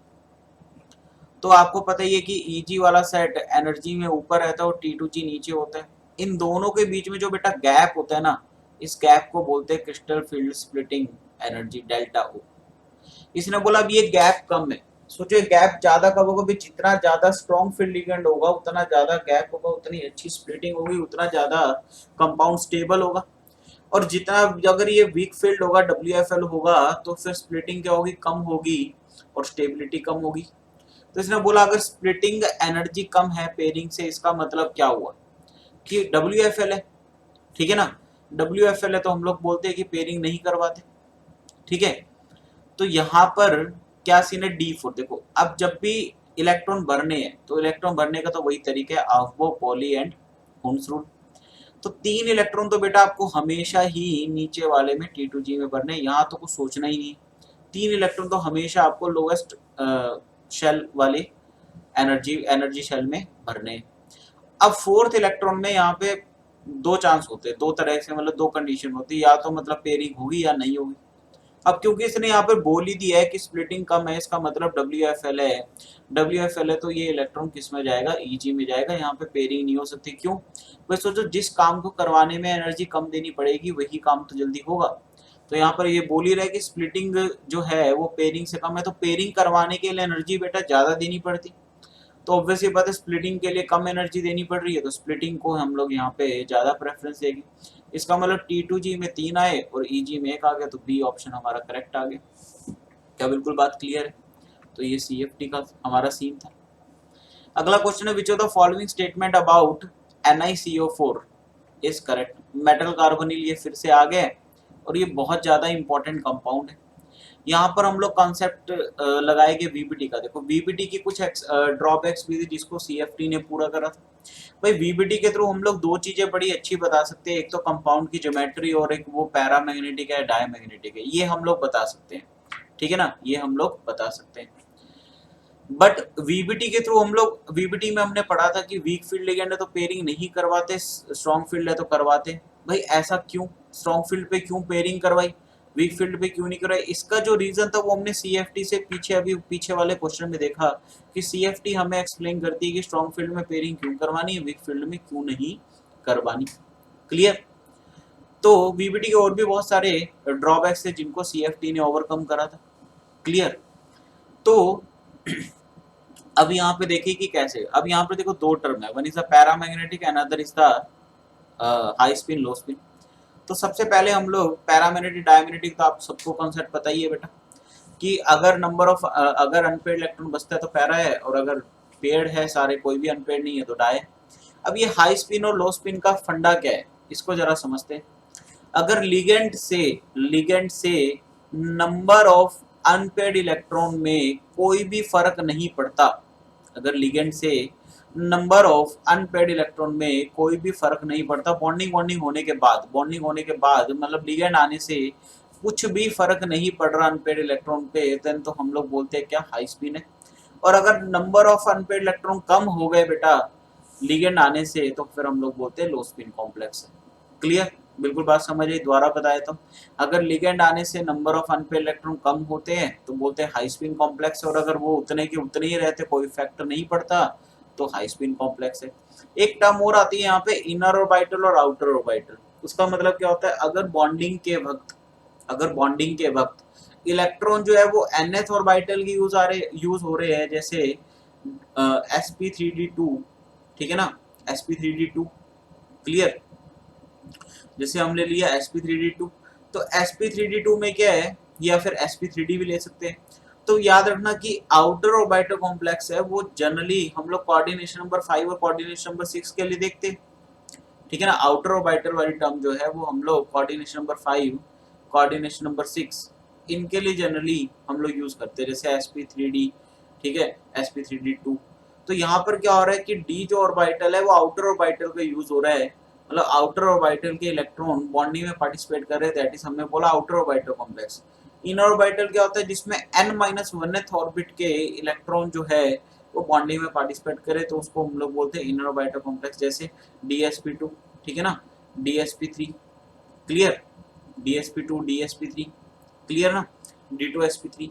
तो आपको पता ही है कि EG वाला सेट एनर्जी में ऊपर रहता है और T2G नीचे होता है। इन दोनों के बीच में जो बेटा गैप होता है ना, इस गैप को बोलते हैं crystal field splitting energy, delta O। इसने बोला अब ये गैप कम है। सोचो गैप ज्यादा कब होगा? जितना ज्यादा स्ट्रॉन्ग फील्ड लिगेंड होगा उतना ज्यादा गैप होगा, उतनी अच्छी स्प्लिटिंग होगी, उतना ज्यादा कंपाउंड स्टेबल होगा। और जितना अगर ये वीक फील्ड होगा, WFL होगा, तो फिर स्प्लिटिंग क्या होगी? कम होगी, और स्टेबिलिटी कम होगी। तो इसने बोला अगर स्प्लिटिंग एनर्जी कम है पेयरिंग से, इसका मतलब क्या हुआ कि WFL है, ठीक है ना, WFL है तो हम लोग बोलते हैं कि पेयरिंग नहीं करवाते। ठीक है, तो यहाँ पर क्या सीन है? D4। देखो अब जब भी इलेक्ट्रॉन भरने हैं, तो इलेक्ट्रॉन भरने का तो वही तरीका है, अफबो, पॉली एंड हुन्स रूल। तो 3 इलेक्ट्रॉन तो बेटा आपको हमेशा ही नीचे वाले में T2G में भरने, यहाँ तो कुछ सोचना ही नहीं। 3 इलेक्ट्रॉन तो हमेशा आपको लोवेस्ट शेल वाले एनर्जी शेल में भरने। अब फोर्थ इलेक्ट्रॉन में यहाँ पे दो चांस होते हैं, दो तरह से, मतलब दो कंडीशन होती है, या तो मतलब पेयरिंग होगी या नहीं होगी। अब क्योंकि इसने यहाँ पर बोल ही दिया है कि स्प्लिटिंग कम है, इसका मतलब WFL है। WFL है तो ये इलेक्ट्रॉन किस में जाएगा? EG में जाएगा, यहाँ पे पेयरिंग नहीं हो सकती। क्यों? भाई सोचो, जिस काम को करवाने में एनर्जी कम देनी पड़ेगी वही काम तो जल्दी होगा। तो यहाँ पर ये बोल ही रहा है कि स्प्लिटिंग जो है वो पेयरिंग से कम है, तो पेयरिंग करवाने के लिए एनर्जी बेटा ज्यादा देनी पड़ती। तो ऑब्वियसली बात है स्प्लिटिंग के लिए कम एनर्जी देनी पड़ रही है, तो स्प्लिटिंग को हम लोग यहाँ पे ज्यादा प्रेफरेंस देंगे। इसका मतलब T2G में 3 आए और EG में 1 आ गया, तो बी ऑप्शन हमारा करेक्ट आ गया। क्या बिल्कुल बात क्लियर है? तो ये CFT का हमारा सीन था। अगला क्वेश्चन है which of the following statement about NiCO4 is correct. Metal carbonyl ये फिर से आ गए और ये बहुत ज्यादा इंपॉर्टेंट कंपाउंड है। यहाँ पर हम लोग कॉन्सेप्ट लगाएंगे VBT का। देखो VBT की कुछ ड्रॉबैक्स भी थी जिसको CFT ने पूरा करा था। भाई VBT के थ्रू हम लोग दो चीजें बड़ी अच्छी बता सकते हैं, एक तो कंपाउंड की ज्योमेट्री और एक वो पैरामैग्नेटिक है डायमैग्नेटिक है, ये हम लोग बता सकते हैं, ठीक है ना, ये हम लोग बता सकते हैं। बट VBT के थ्रू हम लोग, VBT में हमने पढ़ा था कि वीक फील्ड लिगेंड है तो पेयरिंग नहीं करवाते, स्ट्रॉन्ग फील्ड है तो करवाते। भाई ऐसा क्यों? स्ट्रॉन्ग फील्ड पे क्यों पेयरिंग करवाई, वीक फील्ड पे क्यों नहीं करवाई? इसका जो रीजन था वो हमने CFT से पीछे, अभी पीछे वाले क्वेश्चन में देखा कि CFT हमें एक्सप्लेन करती है कि स्ट्रॉन्ग फील्ड में पेयरिंग क्यों करवानी है, वीक फील्ड में क्यों नहीं करवानी। क्लियर? तो VBT के और भी बहुत सारे ड्रॉबैक्स थे जिनको CFT ने ओवरकम करा था। क्लियर? तो अब यहाँ पे देखिए कि कैसे, अब यहाँ पे देखो दो टर्म है, one is the paramagnetic and other is the high spin low spin. तो सबसे पहले हम लोग पैरामैग्नेटिक डायमैग्नेटिक, तो आप सबको कॉन्सेप्ट पता ही है बेटा कि अगर नंबर ऑफ अगर अनपेड इलेक्ट्रॉन बचता है तो पैरा है, और अगर पेड है सारे, कोई भी अनपेड नहीं है तो डाई है। अब ये हाई स्पिन और लो स्पिन का फंडा क्या है, इसको जरा समझते हैं। अगर लिगेंड से नंबर ऑफ अनपेड इलेक्ट्रॉन में कोई भी फर्क नहीं पड़ता, अगर लिगेंड से नंबर ऑफ अनपेड इलेक्ट्रॉन में कोई भी फर्क नहीं पड़ता, बॉन्डिंग होने के बाद मतलब लिगेंड आने से कुछ भी फर्क नहीं पड़ रहा अनपेड इलेक्ट्रॉन पे, देन तो हम लोग बोलते हैं क्या, हाई स्पिन है। और अगर नंबर ऑफ अनपेड इलेक्ट्रॉन कम हो गए बेटा लिगेंड आने से, तो फिर हम लोग बोलते हैं लो स्पिन कॉम्प्लेक्स है। क्लियर? बिल्कुल बात समझ आई, दोबारा बताए तो अगर लिगेंड आने से नंबर ऑफ अनपेड इलेक्ट्रॉन कम होते हैं तो बोलते हैं हाई स्पिन कॉम्प्लेक्स, और अगर वो उतने के उतने ही रहते, कोई फैक्टर नहीं पड़ता, तो हाई स्पिन कॉम्प्लेक्स है। एक टर्म और आती है यहाँ पे, इनर ऑर्बिटल और आउटर ऑर्बिटल। उसका मतलब क्या होता है, अगर बॉन्डिंग के वक्त इलेक्ट्रॉन जो है वो nth ऑर्बिटल की यूज हो रहे हैं, जैसे sp3d2, ठीक है ना, sp3d2। क्लियर? जैसे हमने लिया sp3d2, तो sp3d2 में क्या है, या फिर sp3d भी ले सकते हैं। तो याद रखना कि आउटर ऑर्बिटल कॉम्प्लेक्स है वो जनरली हम लोग कोऑर्डिनेशन नंबर 5 और कोऑर्डिनेशन नंबर 6 के लिए देखते हैं, ठीक है ना। आउटर ऑर्बिटल वाली टर्म जो है वो हम लोग कोऑर्डिनेशन नंबर 5, कोऑर्डिनेशन नंबर 6 इनके लिए जनरली हम लोग यूज करते हैं, जैसे sp3d, ठीक है, sp3d2। तो यहाँ पर क्या हो रहा है कि d जो ऑर्बिटल है वो आउटर ऑर्बिटल का यूज हो रहा है, मतलब आउटर ऑर्बिटल के इलेक्ट्रॉन बॉन्डिंग में पार्टिसिपेट कर रहे हैं, दैट इज हमने बोला outer orbital complex. Inner orbital क्या होता है, जिसमें n-1th ऑर्बिट के इलेक्ट्रॉन जो है वो बॉन्डिंग में पार्टिसिपेट करे, तो उसको हम लोग बोलते हैं इनर ऑर्बिटल कॉम्प्लेक्स, जैसे dsp2, ठीक है ना, dsp3। Clear? dsp2 dsp3, clear ना, d2sp3।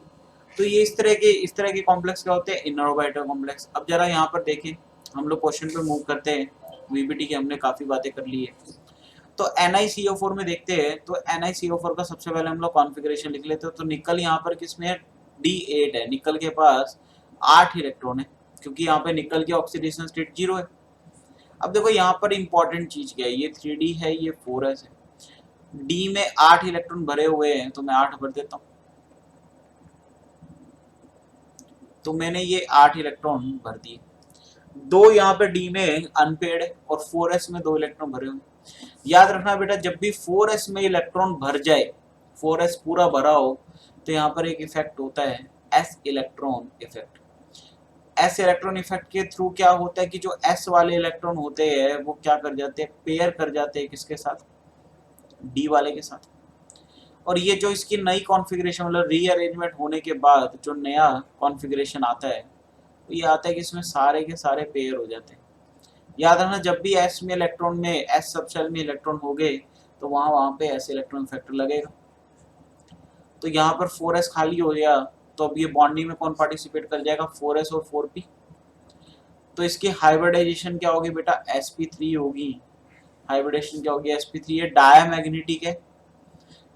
तो ये इस तरह के कॉम्प्लेक्स क्या होते हैं, इनर ऑर्बिटल कॉम्प्लेक्स। अब जरा यहाँ पर देखें, हम लोग क्वेश्चन पे मूव करते हैं, VBT की हमने काफी बातें कर ली है। तो NiCO4 में देखते हैं, तो NiCO4 का सबसे पहले हम लोग कॉन्फ़िगरेशन लिख लेते हैं। तो निकल यहाँ पर किसमें है, D8 है, निकल के पास 8 इलेक्ट्रॉन है, क्योंकि यहाँ पे निकल की ऑक्सीडेशन स्टेट 0 है। अब देखो यहाँ पर इंपॉर्टेंट चीज क्या है, ये 3D है, ये 4s है, D में 8 इलेक्ट्रॉन भरे हुए हैं, तो मैं 8 भर देता हूँ। तो मैंने ये 8 इलेक्ट्रॉन भर दिए, दो यहाँ पे D में अनपेड है और 4s में 2 इलेक्ट्रॉन भरे हुए। याद रखना बेटा, जब भी 4s में इलेक्ट्रॉन भर जाए, 4s पूरा भरा हो, तो यहाँ पर एक इफेक्ट होता है s electron effect. s electron effect के थ्रू क्या होता है कि जो s वाले इलेक्ट्रॉन होते हैं वो क्या कर जाते हैं, पेयर कर जाते हैं, किसके साथ, D वाले के साथ। और ये जो इसकी नई कॉन्फ़िगरेशन मतलब रीअरेंजमेंट होने के बाद जो नया कॉन्फ़िगरेशन आता है, तो ये आता है कि इसमें सारे के सारे पेयर हो जाते हैं। याद रखना, जब भी s में इलेक्ट्रॉन में s सबशेल में इलेक्ट्रॉन हो गए, तो वहां पे s इलेक्ट्रॉन फैक्टर लगेगा। तो यहाँ पर 4s खाली हो गया, तो अब ये बॉन्डिंग में कौन पार्टिसिपेट कर जाएगा, 4s और 4p। तो इसकी हाइब्रिडाइजेशन क्या होगी बेटा, sp3 होगी। हाइब्रिडेशन क्या होगी, sp3 है, डायमैग्नेटिक है,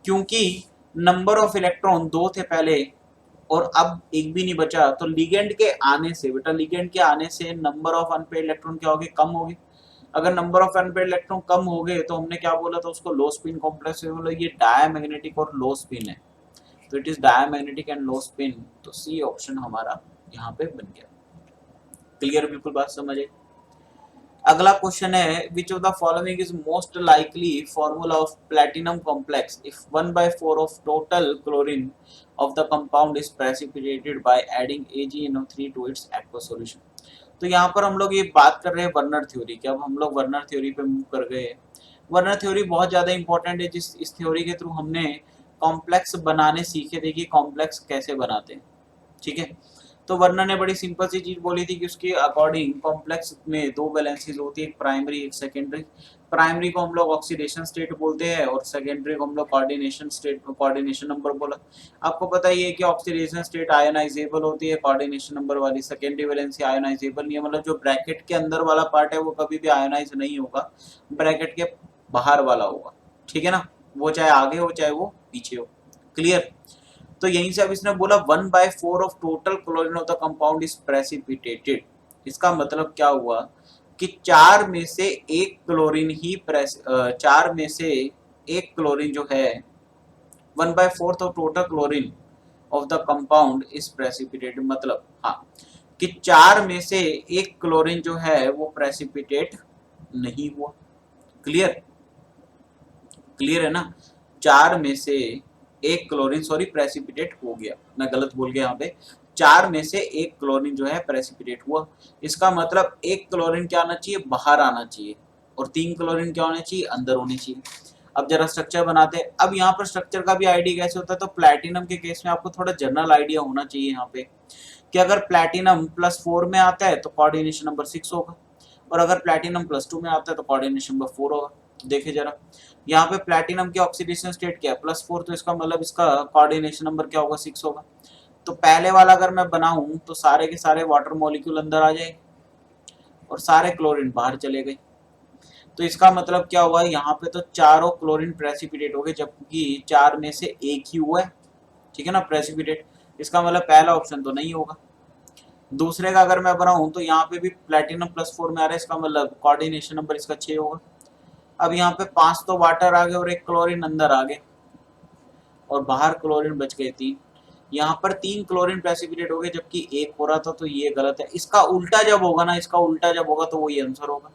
क्योंकि नंबर ऑफ इलेक्ट्रॉन 2 थे पहले, और अब एक भी नहीं बचा, तो लिगेंड के आने से बेटा, लिगेंड के आने से नंबर ऑफ अनपेयर्ड इलेक्ट्रॉन क्या होगी, कम होगी। अगर नंबर ऑफ अनपेयर्ड इलेक्ट्रॉन कम हो गए तो हमने क्या बोला था उसको, लो स्पिन कॉम्प्लेक्स। मतलब ये डायमैग्नेटिक और लो स्पिन है, तो it is diamagnetic and low spin. तो सी ऑप्शन हमारा यहाँ पे बन गया। क्लियर, बिल्कुल बात समझे। अगला क्वेश्चन है, which of the following is most likely formula of platinum complex if 1/4 of total chlorine of the compound is precipitated by adding AgNO3 to its aqua solution. तो यहाँ पर हम लोग ये बात कर रहे हैं वर्नर थ्योरी की। अब हम लोग वर्नर थ्योरी पे मूव कर गए। वर्नर थ्योरी बहुत ज्यादा इंपॉर्टेंट है, जिस इस थ्योरी के थ्रू हमने कॉम्प्लेक्स बनाने सीखे थे कि कॉम्प्लेक्स कैसे बनाते हैं। ठीक है, तो वर्नर ने बड़ी सिंपल सी चीज बोली थी कि उसके अकॉर्डिंग कॉम्प्लेक्स में दो बैलेंसेस होती है, एक प्राइमरी एक सेकेंडरी। प्राइमरी को हम लोग ऑक्सीडेशन स्टेट बोलते हैं और सेकेंडरी को हम लोग कोऑर्डिनेशन स्टेट, कोऑर्डिनेशन नंबर बोला। आपको पता ही है कि ऑक्सीडेशन स्टेट आयोनाइजेबल होती है, कोऑर्डिनेशन नंबर वाली सेकेंडरी वैलेंसी आयोनाइजेबल नहीं है। मतलब जो ब्रैकेट के अंदर वाला पार्ट है वो कभी भी आयोनाइज नहीं होगा, ब्रैकेट के बाहर वाला होगा। ठीक है ना, वो चाहे आगे हो चाहे वो पीछे हो। क्लियर। तो यहीं से अब इसने बोला 1/4 of total chlorine of the compound is precipitated. इसका मतलब क्या हुआ कि चार में से एक क्लोरीन ही चार में से एक क्लोरीन जो है 1/4 of total chlorine of the compound is precipitated. मतलब हाँ, कि चार में से एक क्लोरीन जो है वो प्रेसिपिटेट नहीं हुआ। क्लियर, क्लियर है ना। चार में से एक क्लोरीन, सॉरी प्रेसिपिटेट हो गया, मैं गलत बोल गया यहाँ पे। चार में से एक क्लोरीन जो है प्रेसिपिटेट हुआ। इसका मतलब एक क्लोरीन क्या आना चाहिए, बाहर आना चाहिए, और तीन क्लोरीन क्या होने चाहिए, अंदर होने चाहिए। अब जरा स्ट्रक्चर बनाते हैं। अब यहाँ पर स्ट्रक्चर का भी आइडिया कैसे होता है, तो प्लैटिनम के केस में आपको थोड़ा जनरल आइडिया होना चाहिए यहाँ पे, कि अगर प्लैटिनम +4 में आता है तो कोऑर्डिनेशन नंबर 6 होगा, और अगर प्लैटिनम +2 में आता है तो कोऑर्डिनेशन नंबर 4 होगा। देखे जरा, यहाँ पे प्लैटिनम की ऑक्सीडेशन स्टेट क्या है, +4, तो इसका मतलब इसका कोऑर्डिनेशन नंबर क्या होगा, 6 होगा। तो पहले वाला अगर मैं बनाऊं तो सारे के सारे वाटर मॉलिक्यूल अंदर आ जाए और सारे क्लोरीन बाहर चले गए। तो इसका मतलब क्या हुआ, यहाँ पे तो चारों क्लोरीन प्रेसिपिटेट हो गए, जबकि चार में से एक ही हुआ है। ठीक है ना, प्रेसिपिटेट। इसका मतलब पहला ऑप्शन तो नहीं होगा। दूसरे का अगर मैं बनाऊं तो यहाँ पे भी प्लैटिनम +4 में आ रहा है, इसका मतलब कोऑर्डिनेशन नंबर इसका 6 होगा। अब यहाँ पे 5 तो वाटर आ गए और एक क्लोरीन अंदर आ गए, और बाहर क्लोरीन बच गए 3। यहाँ पर 3 क्लोरीन प्रेसिपिटेट हो गए जबकि एक हो रहा था, तो ये गलत है। इसका उल्टा जब होगा ना, इसका उल्टा जब होगा तो वही आंसर होगा।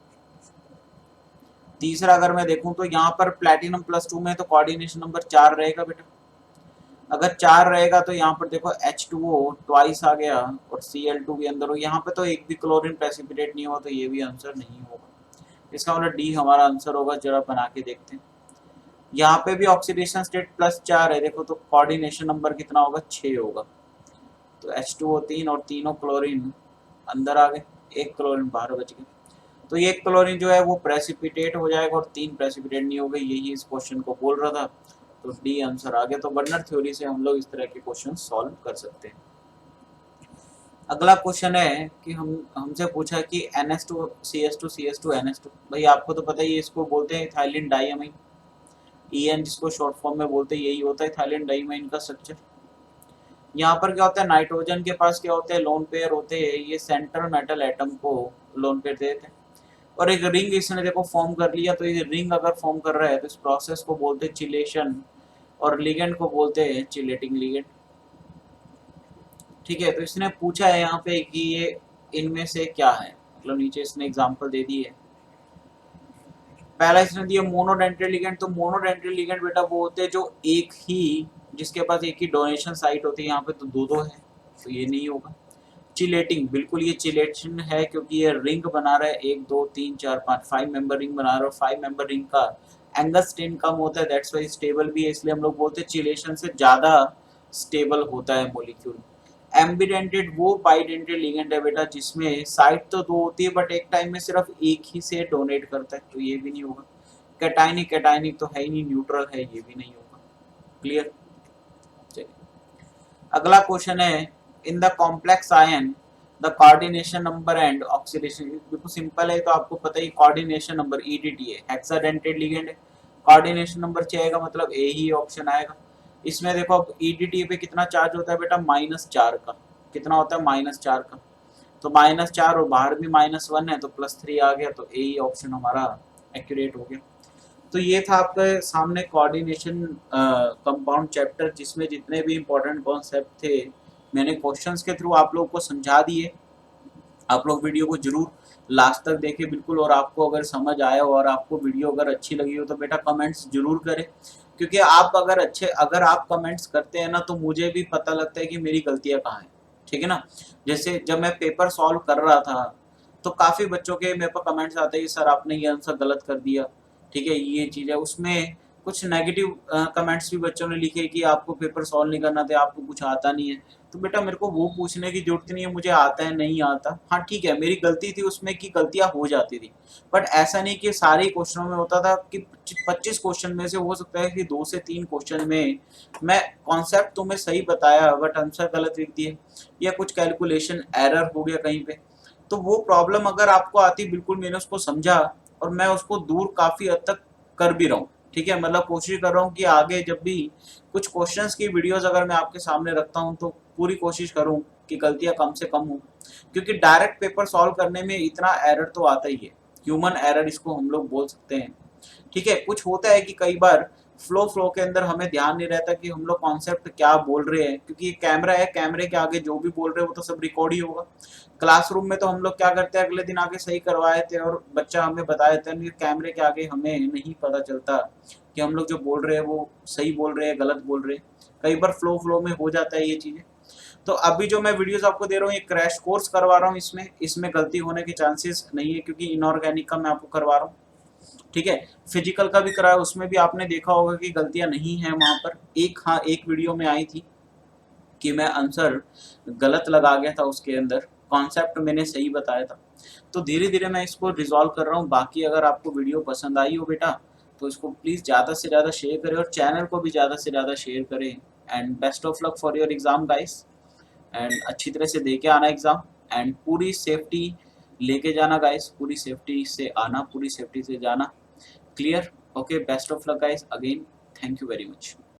तीसरा अगर मैं देखूं तो यहाँ पर प्लैटिनम +2 में तो कोऑर्डिनेशन नंबर 4 रहेगा बेटा। अगर 4 रहेगा तो यहाँ पर देखो H2O ट्वाइस आ गया और Cl2 भी अंदर हो। यहाँ पे तो एक भी क्लोरीन प्रेसिपिटेट नहीं हुआ, तो ये भी आंसर नहीं होगा। इसका मतलब डी हमारा आंसर होगा। जरा बना के देखते हैं। यहाँ पे भी ऑक्सीडेशन स्टेट +4 है, देखो तो कोऑर्डिनेशन नंबर कितना होगा, 6 होगा। तो H2O 3 और तीनों क्लोरीन अंदर आ गए, एक क्लोरीन बाहर बच गए। तो ये क्लोरीन जो है वो प्रेसिपिटेट हो जाएगा और 3 प्रेसिपिटेट नहीं हो गए। यही इस क्वेश्चन को बोल रहा था, तो डी आंसर आ गया। तो वर्नर थ्योरी से हम लोग इस तरह के क्वेश्चन सॉल्व कर सकते हैं। अगला क्वेश्चन है कि हमसे पूछा कि NH2 CH2 CH2 NH2। भाई आपको तो पता ही है, इसको बोलते हैं इथाइलिन डाइअमीन। EN जिसको शॉर्ट फॉर्म में बोलते हैं, यही होता है इथाइलिन डाइअमीन का स्ट्रक्चर। यहाँ पर क्या होता है, नाइट्रोजन के पास क्या होते हैं, लोन पेयर होते हैं। ये सेंट्रल मेटल एटम को लोन पेयर देते हैं, और एक रिंग इसने देखो फॉर्म कर लिया। तो ये रिंग अगर फॉर्म कर रहा है तो इस प्रोसेस को बोलते हैं चिलेशन, और लिगेंड को बोलते हैं चिलेटिंग लिगेंड। ठीक है, तो इसने पूछा है यहाँ पे कि ये इनमें से क्या है, मतलब नीचे इसने एग्जांपल दे दी है। पहला इसने दिया मोनोडेंटेड लिगेंड। तो मोनोडेंटेड लिगेंड बेटा वो होते हैं जो एक ही, जिसके पास एक ही डोनेशन साइट होती है। यहाँ पे तो दो है, तो ये नहीं होगा। चिलेटिंग, बिल्कुल ये चिलेशन है, क्योंकि ये रिंग बना रहा है, 1 2 3 4 5 5 मेंबर रिंग बना रहा है, और 5 मेंबर रिंग का एंगल स्ट्रेन कम होता है, दैट्स वाई स्टेबल भी है। इसलिए हम लोग बोलते हैं चिलेशन से ज्यादा स्टेबल होता है मॉलिक्यूल। एम्बिडेंटेड वो बाइडेंटेड लिगेंड है बेटा, जिसमें साइट तो दो होती है बट एक टाइम में सिर्फ एक ही से डोनेट करता है, तो ये भी नहीं होगा। कैटाइनिक, कैटाइनिक तो है ही नहीं, न्यूट्रल है, ये भी नहीं होगा। क्लियर। चलिए अगला क्वेश्चन है, in the complex ion the coordination number and oxidation. बिल्कुल सिंपल है, तो आपको पता ही कोऑर्डिनेशन नंबर EDT है, हेक्साडेंटेड लिगेंड है। कोऑर्डिनेशन नंबर 6 आएगा, मतलब ए ही ऑप्शन आएगा। इसमें देखो अब ईडीटी पे कितना चार्ज होता है बेटा, -4 का। कितना होता है, -4 का। तो -4 और बाहर भी -1 है तो +3 आ गया, तो यही ऑप्शन हमारा एक्यूरेट हो गया। तो ये था आपके सामने कोऑर्डिनेशन कंपाउंड चैप्टर, जिसमें जितने भी इंपॉर्टेंट कॉन्सेप्ट थे मैंने क्वेश्चंस के थ्रू आप लोग को समझा दिए। आप लोग वीडियो को जरूर लास्ट तक देखें बिल्कुल, और आपको अगर समझ आया हो और आपको वीडियो अगर अच्छी लगी हो तो बेटा कमेंट्स जरूर करें, क्योंकि आप अगर आप कमेंट्स करते हैं ना तो मुझे भी पता लगता है कि मेरी गलतियां कहाँ हैं, ठीक है ना। जैसे जब मैं पेपर सॉल्व कर रहा था तो काफ़ी बच्चों के मेरे पास कमेंट्स आते हैं कि सर आपने ये आंसर गलत कर दिया, ठीक है, ये चीज़ है। उसमें कुछ नेगेटिव कमेंट्स भी बच्चों ने लिखे कि आपको पेपर सॉल्व नहीं करना था, आपको कुछ आता नहीं है। तो बेटा मेरे को वो पूछने की जरूरत नहीं है मुझे आता है नहीं आता। हाँ ठीक है, मेरी गलती थी उसमें कि गलतियां हो जाती थी, बट ऐसा नहीं कि सारे क्वेश्चनों में होता था कि 25 क्वेश्चन में से हो सकता है कि 2 से 3 क्वेश्चन में मैं कॉन्सेप्ट तुम्हें सही बताया बट आंसर गलत लिख दिए, या कुछ कैलकुलेशन एरर हो गया कहीं पे। तो वो प्रॉब्लम अगर आपको आती, बिल्कुल मैंने उसको समझा और मैं उसको दूर काफ़ी हद तक कर भी रहा हूँ, ठीक है। मतलब कोशिश कर रहा हूँ कि आगे जब भी कुछ क्वेश्चंस की वीडियोस अगर मैं आपके सामने रखता हूँ तो पूरी कोशिश करूँ कि गलतियाँ कम से कम हो, क्योंकि डायरेक्ट पेपर सॉल्व करने में इतना एरर तो आता ही है, ह्यूमन एरर इसको हम लोग बोल सकते हैं, ठीक है। कुछ होता है कि कई बार फ्लो के अंदर हमें ध्यान नहीं रहता कि हम लोग कॉन्सेप्ट क्या बोल रहे हैं, क्योंकि कैमरा है, कैमरे के आगे जो भी बोल रहे हैं वो तो सब रिकॉर्ड ही होगा। क्लासरूम में तो हम लोग क्या करते हैं, अगले दिन आके सही करवाए थे और बच्चा हमें बता देता है, कैमरे के आगे हमें नहीं पता चलता कि हम लोग जो बोल रहे हैं वो सही बोल रहे हैं गलत बोल रहे हैं। कई बार फ्लो में हो जाता है ये चीज़ें। तो अभी जो मैं वीडियोस आपको दे रहा हूँ ये क्रैश कोर्स करवा रहा हूँ, इसमें गलती होने के चांसेस नहीं है, क्योंकि इनऑर्गेनिक का मैं आपको करवा रहा हूँ, ठीक है। फिजिकल का भी कराया, उसमें भी आपने देखा होगा कि गलतियां नहीं है वहां पर। एक वीडियो में आई थी कि मैं आंसर गलत लगा गया था, उसके अंदर कॉन्सेप्ट मैंने सही बताया था। तो धीरे धीरे मैं इसको रिजॉल्व कर रहा हूँ। बाकी अगर आपको वीडियो पसंद आई हो बेटा तो इसको प्लीज़ ज़्यादा से ज़्यादा शेयर करें और चैनल को भी ज़्यादा से ज़्यादा शेयर करें। And best of luck for your exam guys, and अच्छी तरह से दे के आना एग्ज़ाम, एंड पूरी सेफ्टी लेके जाना गाइस, पूरी सेफ्टी से आना, पूरी सेफ्टी से जाना। Clear? Okay, best of luck guys again, thank you very much.